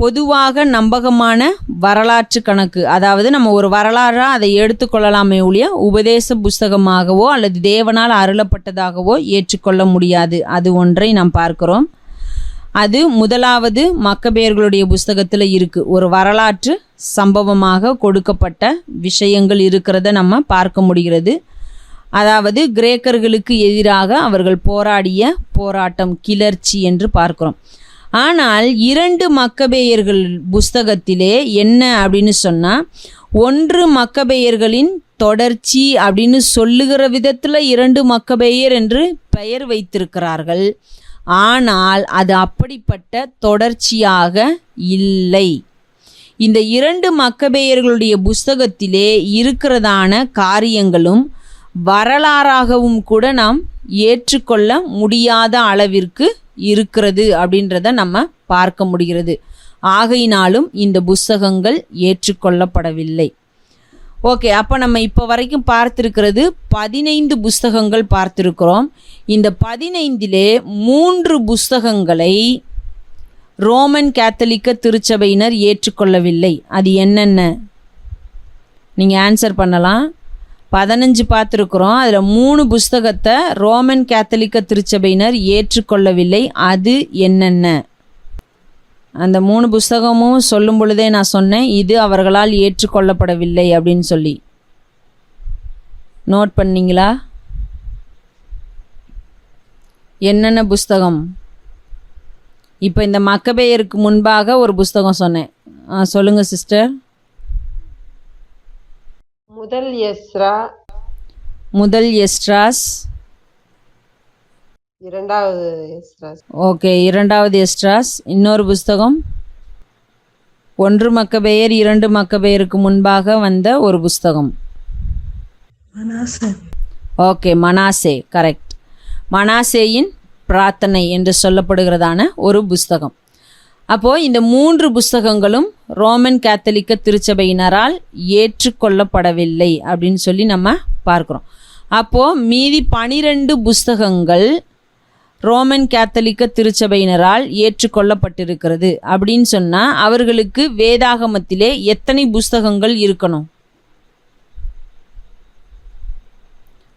பொதுவாக நம்பகமான வரலாற்று கணக்கு, அதாவது நம்ம ஒரு வரலாறாக அதை எடுத்துக்கொள்ளலாமே ஒழிய உபதேச புஸ்தகமாகவோ அல்லது தேவனால் அருளப்பட்டதாகவோ ஏற்றுக்கொள்ள முடியாது. அது ஒன்றை நாம் பார்க்கிறோம். அது முதலாவது மக்கபேயர்களுடைய புஸ்தகத்தில் இருக்குது. ஒரு வரலாற்று சம்பவமாக கொடுக்கப்பட்ட விஷயங்கள் இருக்கிறத நம்ம பார்க்க முடிகிறது. அதாவது கிரேக்கர்களுக்கு எதிராக அவர்கள் போராடிய போராட்டம், கிளர்ச்சி என்று பார்க்கிறோம். ஆனால் 2 மக்கபேயர்கள் புஸ்தகத்திலே என்ன அப்படின்னு சொன்னால், 1 மக்கபேயர்களின் தொடர்ச்சி அப்படின்னு சொல்லுகிற விதத்தில் 2 மக்கபேயர் என்று பெயர் வைத்திருக்கிறார்கள். ஆனால் அது அப்படிப்பட்ட தொடர்ச்சியாக இல்லை. இந்த 2 மக்கபேயர்களுடைய புஸ்தகத்திலே இருக்கிறதான காரியங்களும் வரலாறாகவும் கூட நாம் ஏற்றுக்கொள்ள முடியாத அளவிற்கு இருக்கிறது அப்படின்றத நம்ம பார்க்க முடிகிறது. ஆகையினாலும் இந்த புஸ்தகங்கள் ஏற்றுக்கொள்ளப்படவில்லை. ஓகே, அப்போ நம்ம இப்போ வரைக்கும் பார்த்துருக்கிறது 15 புஸ்தகங்கள் பார்த்துருக்கிறோம். இந்த 15லே 3 புஸ்தகங்களை ரோமன் கேத்தலிக்க திருச்சபையினர் ஏற்றுக்கொள்ளவில்லை. அது என்னென்ன நீங்கள் ஆன்சர் பண்ணலாம். 15 பார்த்துருக்குறோம். அதில் 3 புஸ்தகத்தை ரோமன் கேத்தலிக்க திருச்சபையினர் ஏற்றுக்கொள்ளவில்லை. அது என்னென்ன? அந்த 3 புஸ்தகமும் சொல்லும் பொழுதே நான் சொன்னேன், இது அவர்களால் ஏற்றுக்கொள்ளப்படவில்லை அப்படின்னு சொல்லி. நோட் பண்ணீங்களா? என்னென்ன புஸ்தகம்? இப்போ இந்த மக்கபேயருக்கு முன்பாக ஒரு புஸ்தகம் சொன்னேன். சொல்லுங்க சிஸ்டர். முதல் எஸ்ட்ராஸ். ஓகே, 2வது எஸ்ட்ராஸ். இன்னொரு புஸ்தகம் 1 மக்கபேயர் 2 மக்கபேயருக்கு முன்பாக வந்த ஒரு புஸ்தகம். ஓகே, மனாசே. கரெக்ட். மனாசேயின் பிரார்த்தனை என்று சொல்லப்படுகிறதான ஒரு புஸ்தகம். அப்போது இந்த 3 புஸ்தகங்களும் ரோமன் கேத்தலிக்க திருச்சபையினரால் ஏற்றுக்கொள்ளப்படவில்லை அப்படின்னு சொல்லி நம்ம பார்க்குறோம். அப்போது மீதி 12 புஸ்தகங்கள் ரோமன் கேத்தலிக்க திருச்சபையினரால் ஏற்றுக்கொள்ளப்பட்டிருக்கிறது அப்படின்னு சொன்னால் அவர்களுக்கு வேதாகமத்திலே எத்தனை புஸ்தகங்கள் இருக்கணும்?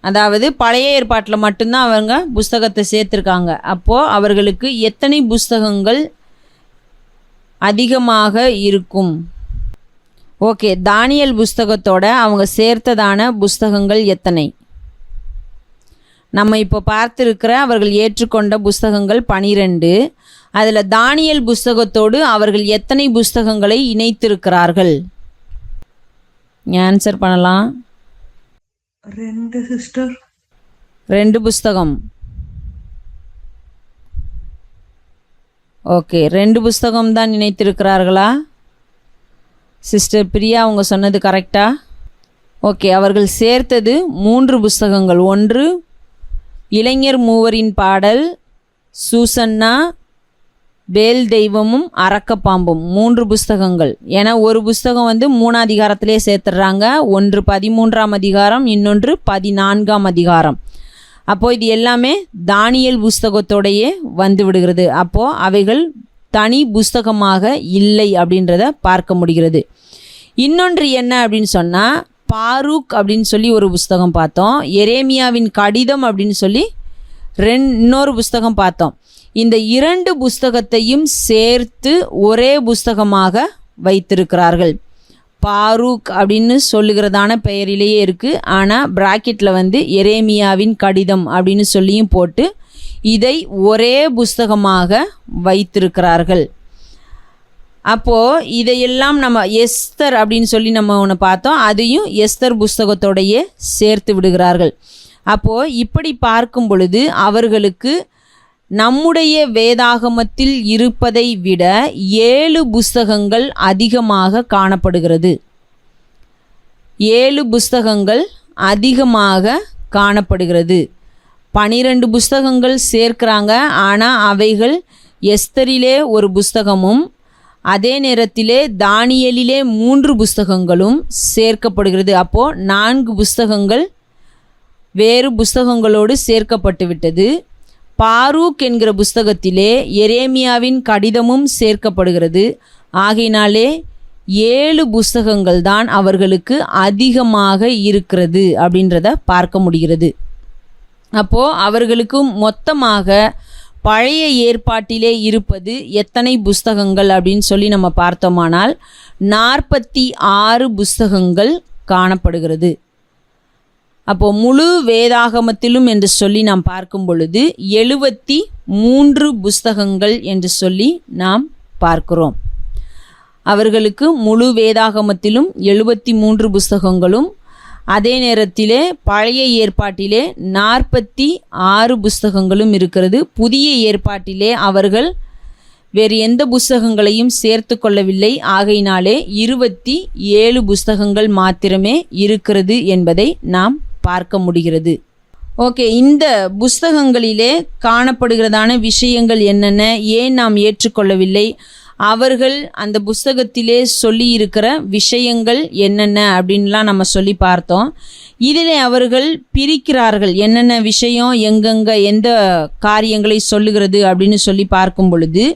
அதாவது பழைய ஏற்பாட்டில் மட்டும்தான் அவங்க புஸ்தகத்தை சேர்த்துருக்காங்க. அப்போது அவர்களுக்கு எத்தனை புஸ்தகங்கள் அதிகமாக இருக்கும்? ஓகே, தானியேல் புஸ்தகத்தோட அவங்க சேர்த்ததான புஸ்தகங்கள் எத்தனை? நம்ம இப்போ பார்த்துருக்கிற அவர்கள் ஏற்றுக்கொண்ட புஸ்தகங்கள் 12. அதில் தானியேல் புஸ்தகத்தோடு அவர்கள் எத்தனை புஸ்தகங்களை இணைத்திருக்கிறார்கள்? ஆன்சர் பண்ணலாம். 2 சிஸ்டர். 2 புஸ்தகம். ஓகே, 2 புஸ்தகம் தான் நினைத்திருக்கிறார்களா? சிஸ்டர் பிரியா அவங்க சொன்னது கரெக்டா? ஓகே, அவர்கள் சேர்த்தது 3 புஸ்தகங்கள். 1 இளைஞர் மூவரின் பாடல், சூசன்னா, வேல் தெய்வமும் அரக்கப்பாம்பும். 3 புஸ்தகங்கள். ஏன்னா ஒரு புஸ்தகம் 3 அதிகாரத்திலே சேர்த்துடுறாங்க. ஒன்று 13ஆம் அதிகாரம், இன்னொன்று 14ஆம் அதிகாரம். அப்போது இது எல்லாமே தானியேல் புஸ்தகத்தோடையே வந்து விடுகிறது. அப்போது அவைகள் தனி புஸ்தகமாக இல்லை அப்படின்றத பார்க்க முடிகிறது. இன்னொன்று என்ன அப்படின்னு சொன்னால், பாரூக் அப்படின்னு சொல்லி ஒரு புஸ்தகம் பார்த்தோம். எரேமியாவின் கடிதம் அப்படின்னு சொல்லி இன்னொரு புஸ்தகம் பார்த்தோம். இந்த 2 புஸ்தகத்தையும் சேர்த்து ஒரே புஸ்தகமாக வைத்திருக்கிறார்கள். பாரூக் அப்படின்னு சொல்லுகிறதான பெயரிலேயே இருக்குது. ஆனால் பிராக்கெட்டில் எரேமியாவின் கடிதம் அப்படின்னு சொல்லியும் போட்டு இதை ஒரே புஸ்தகமாக வைத்திருக்கிறார்கள். அப்போது இதையெல்லாம் நம்ம எஸ்தர் அப்படின்னு சொல்லி நம்ம ஒன்று பார்த்தோம். அதையும் எஸ்தர் புஸ்தகத்தோடையே சேர்த்து விடுகிறார்கள். அப்போது இப்படி பார்க்கும் பொழுது அவர்களுக்கு நம்முடைய வேதாகமத்தில் இருப்பதை விட 7 புஸ்தகங்கள் அதிகமாக காணப்படுகிறது. 7 புஸ்தகங்கள் அதிகமாக காணப்படுகிறது. 12 புஸ்தகங்கள் சேர்க்கிறாங்க. ஆனால் அவைகள் எஸ்தரிலே ஒரு புஸ்தகமும் அதே நேரத்திலே தானியேலிலே 3 புஸ்தகங்களும் சேர்க்கப்படுகிறது. அப்போது 4 புஸ்தகங்கள் வேறு புஸ்தகங்களோடு சேர்க்கப்பட்டு விட்டது. பாரூக் என்கிற புஸ்தகத்திலே எரேமியாவின் கடிதமும் சேர்க்கப்படுகிறது. ஆகையினாலே 7 புஸ்தகங்கள் தான் அவர்களுக்கு அதிகமாக இருக்கிறது அப்படின்றத பார்க்க முடிகிறது. அப்போது அவர்களுக்கு மொத்தமாக பழைய ஏற்பாட்டிலே இருப்பது எத்தனை புஸ்தகங்கள் அப்படின்னு சொல்லி நம்ம பார்த்தோமானால் 46 புஸ்தகங்கள் காணப்படுகிறது. அப்போது முழு வேதாகமத்திலும் என்று சொல்லி நாம் பார்க்கும் பொழுது 73 புஸ்தகங்கள் என்று சொல்லி நாம் பார்க்கிறோம். அவர்களுக்கு முழு வேதாகமத்திலும் 73 புஸ்தகங்களும் அதே நேரத்திலே பழைய ஏற்பாட்டிலே 46 புஸ்தகங்களும் இருக்கிறது. புதிய ஏற்பாட்டிலே அவர்கள் வேறு எந்த புஸ்தகங்களையும் சேர்த்து கொள்ளவில்லை. ஆகையினாலே 27 புஸ்தகங்கள் மாத்திரமே இருக்கிறது என்பதை நாம் பார்க்க முடிகிறது. ஓகே, இந்த புஸ்தகங்களிலே காணப்படுகிறதான விஷயங்கள் என்னென்ன, ஏன் நாம் ஏற்றுக்கொள்ளவில்லை, அவர்கள் அந்த புஸ்தகத்திலே சொல்லி இருக்கிற விஷயங்கள் என்னென்ன அப்படின்லாம் நம்ம சொல்லி பார்த்தோம். இதில் அவர்கள் பிரிக்கிறார்கள் என்னென்ன விஷயம் எங்கெங்கே எந்த காரியங்களை சொல்லுகிறது அப்படின்னு சொல்லி பார்க்கும் பொழுது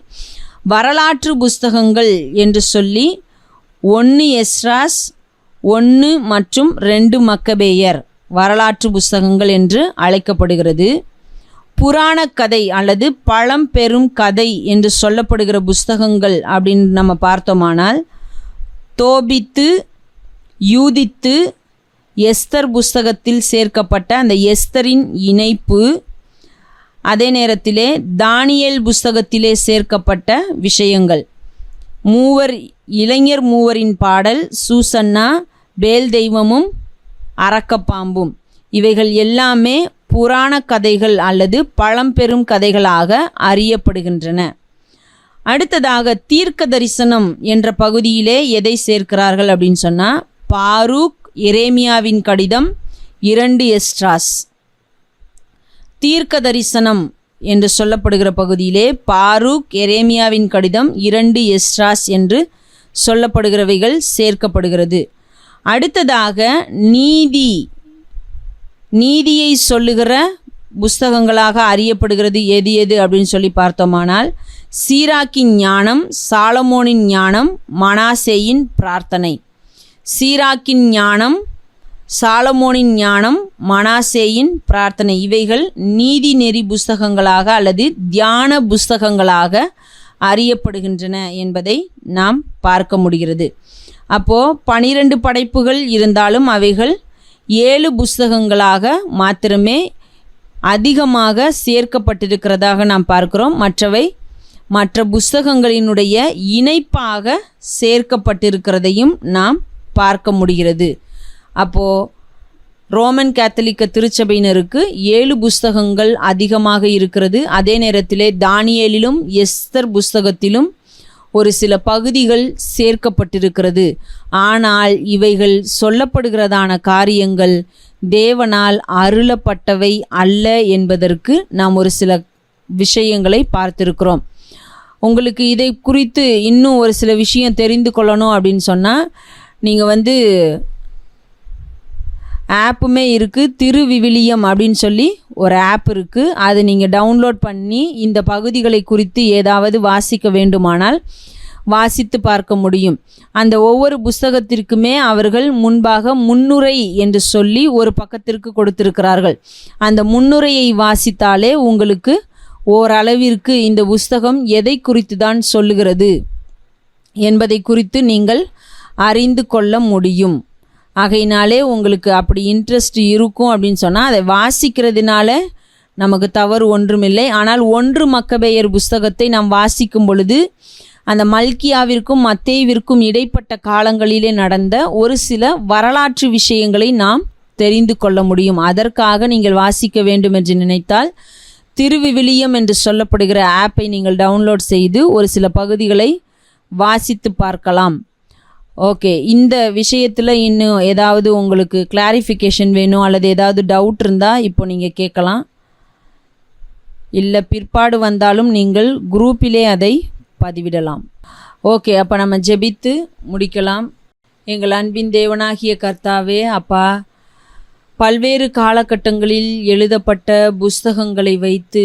வரலாற்று புஸ்தகங்கள் என்று சொல்லி 1 எஸ்ராஸ், 1 மற்றும் 2 மக்கபேயர் வரலாற்று புஸ்தகங்கள் என்று அழைக்கப்படுகிறது. புராண கதை அல்லது பழம்பெரும் கதை என்று சொல்லப்படுகிற புஸ்தகங்கள் அப்படின்னு நம்ம பார்த்தோமானால் தோபித்து, யூதித்து, எஸ்தர் புஸ்தகத்தில் சேர்க்கப்பட்ட அந்த எஸ்தரின் இணைப்பு, அதே நேரத்திலே தானியேல் புஸ்தகத்திலே சேர்க்கப்பட்ட விஷயங்கள், இளைஞர் மூவரின் பாடல், சூசன்னா, வேல் தெய்வமும் அரக்கப்பாம்பும், இவைகள் எல்லாமே புராண கதைகள் அல்லது பழம்பெரும் கதைகளாக அறியப்படுகின்றன. அடுத்ததாக தீர்க்க தரிசனம் என்ற பகுதியிலே எதை சேர்க்கிறார்கள் அப்படின்னு சொன்னால் பாரூக், எரேமியாவின் கடிதம், 2 எஸ்ட்ராஸ். தீர்க்க தரிசனம் என்று சொல்லப்படுகிற பகுதியிலே பாரூக், எரேமியாவின் கடிதம், 2 எஸ்ராஸ் என்று சொல்லப்படுகிறவைகள் சேர்க்கப்படுகிறது. அடுத்ததாக நீதியை சொல்லுகிற புஸ்தகங்களாக அறியப்படுகிறது எது எது அப்படின்னு சொல்லி பார்த்தோமானால், சீராக்கின் ஞானம், சாலமோனின் ஞானம், மனாசேயின் பிரார்த்தனை. சீராக்கின் ஞானம், சாலமோனின் ஞானம், மனாசேயின் பிரார்த்தனை இவைகள் நீதி நெறி புஸ்தகங்களாக அல்லது தியான புஸ்தகங்களாக அறியப்படுகின்றன என்பதை நாம் பார்க்க முடிகிறது. அப்போது 12 படைப்புகள் இருந்தாலும் அவைகள் 7 புஸ்தகங்களாக மாத்திரமே அதிகமாக சேர்க்கப்பட்டிருக்கிறதாக நாம் பார்க்கிறோம். மற்ற புஸ்தகங்களினுடைய இணைப்பாக சேர்க்கப்பட்டிருக்கிறதையும் நாம் பார்க்க முடிகிறது. அப்போது ரோமன் கேத்தலிக்க திருச்சபையினருக்கு 7 புஸ்தகங்கள் அதிகமாக இருக்கிறது. அதே நேரத்திலே தானியேலிலும் எஸ்தர் புஸ்தகத்திலும் ஒரு சில பகுதிகள் சேர்க்கப்பட்டிருக்கிறது. ஆனால் இவைகள் சொல்லப்படுகிறதான காரியங்கள் தேவனால் அருளப்பட்டவை அல்ல என்பதற்கு நாம் ஒரு சில விஷயங்களை பார்த்திருக்கிறோம். உங்களுக்கு இதை குறித்து இன்னும் ஒரு சில விஷயம் தெரிந்து கொள்ளணும் அப்படின்னு சொன்னால், நீங்கள் ஆப்புமே இருக்குது. திருவிவிலியம் அப்படின்னு சொல்லி ஒரு ஆப் இருக்குது. அதை நீங்கள் டவுன்லோட் பண்ணி இந்த பகுதிகளை குறித்து ஏதாவது வாசிக்க வேண்டுமானால் வாசித்து பார்க்க முடியும். அந்த ஒவ்வொரு புஸ்தகத்திற்குமே அவர்கள் முன்பாக முன்னுரை என்று சொல்லி ஒரு பக்கத்திற்கு கொடுத்திருக்கிறார்கள். அந்த முன்னுரையை வாசித்தாலே உங்களுக்கு ஓரளவிற்கு இந்த புஸ்தகம் எதை குறித்து தான் சொல்லுகிறது என்பதை குறித்து நீங்கள் அறிந்து கொள்ள முடியும். ஆகையினாலே உங்களுக்கு அப்படி இன்ட்ரெஸ்ட் இருக்கும் அப்படின்னு சொன்னால் அதை வாசிக்கிறதுனால நமக்கு தவறு ஒன்றுமில்லை. ஆனால் 1 மக்கபேயர் புஸ்தகத்தை நாம் வாசிக்கும் பொழுது அந்த மல்கியாவிற்கும் மத்தேயுவிற்கும் இடைப்பட்ட காலங்களிலே நடந்த ஒரு சில வரலாற்று விஷயங்களை நாம் தெரிந்து கொள்ள முடியும். அதற்காக நீங்கள் வாசிக்க வேண்டும் என்று நினைத்தால் திருவிவிலியம் என்று சொல்லப்படுகிற ஆப்பை நீங்கள் டவுன்லோட் செய்து ஒரு சில பகுதிகளை வாசித்து பார்க்கலாம். ஓகே, இந்த விஷயத்தில் இன்னும் ஏதாவது உங்களுக்கு கிளாரிஃபிகேஷன் வேணும் அல்லது ஏதாவது டவுட் இருந்தால் இப்போ நீங்கள் கேட்கலாம். இல்லை பிற்பாடு வந்தாலும் நீங்கள் குரூப்பிலே அதை பதிவிடலாம். ஓகே, அப்போ நம்ம ஜெபித்து முடிக்கலாம். எங்கள் அன்பின் தேவனாகிய கர்த்தாவே, அப்பா, பல்வேறு காலகட்டங்களில் எழுதப்பட்ட புஸ்தகங்களை வைத்து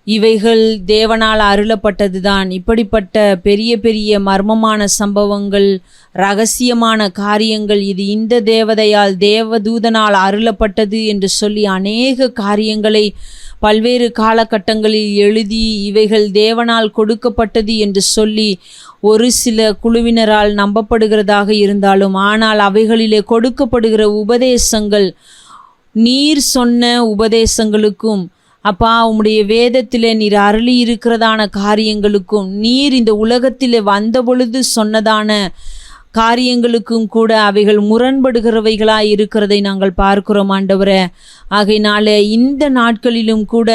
இவைகள் தேவனால் அருளப்பட்டது தான், இப்படிப்பட்ட பெரிய பெரிய மர்மமான சம்பவங்கள், இரகசியமான காரியங்கள் இது இந்த தேவதையால் தேவதூதனால் அருளப்பட்டது என்று சொல்லி அநேக காரியங்களை பல்வேறு காலகட்டங்களில் எழுதி இவைகள் தேவனால் கொடுக்கப்பட்டது என்று சொல்லி ஒரு சில குழுவினரால் நம்பப்படுகிறதாக இருந்தாலும், ஆனால் அவைகளிலே கொடுக்கப்படுகிற உபதேசங்கள் நீர் சொன்ன உபதேசங்களுக்கும், அப்பா, உம்முடைய வேதத்திலே நீர் அருளி இருக்கிறதான காரியங்களுக்கும், நீர் இந்த உலகத்திலே வந்த பொழுது சொன்னதான காரியங்களுக்கும் கூட அவைகள் முரண்படுகிறவைகளாய் இருக்கிறதை நாங்கள் பார்க்கிறோம் ஆண்டவரே. ஆகையினால இந்த நாட்களிலும் கூட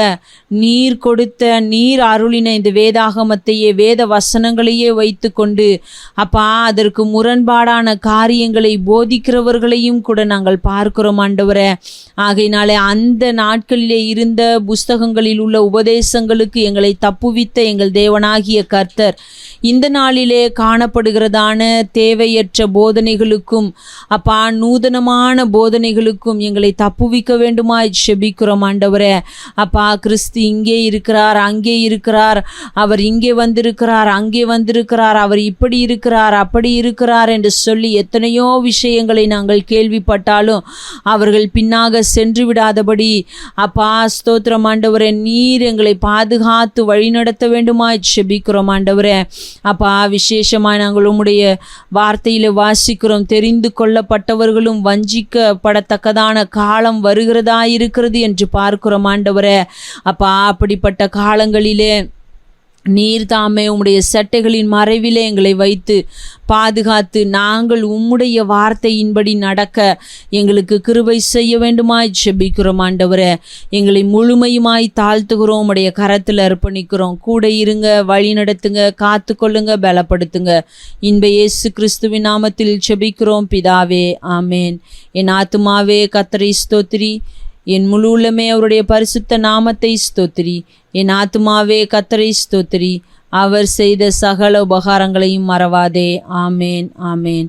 நீர் கொடுத்த நீர் அருளின இந்த வேதாகமத்தையே வேத வசனங்களையே வைத்து கொண்டு அப்பா அதற்கு முரண்பாடான காரியங்களை போதிக்கிறவர்களையும் கூட நாங்கள் பார்க்கிறோம் ஆண்டவரே. ஆகையினாலே அந்த நாட்களிலே இருந்த புஸ்தகங்களில் உள்ள உபதேசங்களுக்கு எங்களை தப்புவித்த எங்கள் தேவனாகிய கர்த்தர் இந்த நாளிலே காணப்படுகிறதான தேவையற்ற போதனைகளுக்கும் அப்பா நூதனமான போதனைகளுக்கும் எங்களை தப்புவிக்க வேண்டுமாய் செபிக்கிறோம் ஆண்டவரே. அப்பா, கிறிஸ்து இங்கே இருக்கிறார், அங்கே இருக்கிறார், அவர் இங்கே வந்திருக்கிறார், அங்கே வந்திருக்கிறார், அவர் இப்படி இருக்கிறார், அப்படி இருக்கிறார் என்று சொல்லி எத்தனையோ விஷயங்களை நாங்கள் கேள்விப்பட்டாலும் அவர்கள் பின்னாக சென்று விடாதபடி அப்பா ஸ்தோத்திரம் ஆண்டவரே, நீர் எங்களை பாதுகாத்து வழிநடத்த வேண்டுமாய் செபிக்கிறோம் ஆண்டவரே. அப்பா, விசேஷமாக நாங்கள் உம்முடைய வார்த்தையில் வாசிக்கிறோம், தெரிந்து கொள்ளப்பட்டவர்களும் வஞ்சிக்கப்படத்தக்கதான காலம் வருகிறதாயிருக்கிறது என்று பார்க்கிறோம் ஆண்டவரே. அப்பா, அப்படிப்பட்ட காலங்களிலே நீர் தாமே உம்முடைய சட்டைகளின் மறைவிலே எங்களை வைத்து பாதுகாத்து நாங்கள் உம்முடைய வார்த்தையின்படி நடக்க எங்களுக்கு கிருபை செய்ய வேண்டுமாய் ஜெபிக்கிறோம் ஆண்டவரே. எங்களை முழுமையுமாய் தாழ்த்துகிறோம், உம்முடைய கரத்தில் அர்ப்பணிக்கிறோம். கூட இருங்க, வழி நடத்துங்க, காத்து கொள்ளுங்க, பலப்படுத்துங்க. இன்ப இயேசு கிறிஸ்துவின் நாமத்தில் ஜெபிக்கிறோம் பிதாவே, ஆமேன். என் ஆத்துமாவே கர்த்தரை ஸ்தோத்திரி, என் முழு உள்ளமே அவருடைய பரிசுத்த நாமத்தை ஸ்தோத்திரி. என் ஆத்துமாவே கர்த்தரை ஸ்தோத்திரி. அவர் செய்த சகல உபகாரங்களையும் மறவாதே. ஆமேன், ஆமேன்.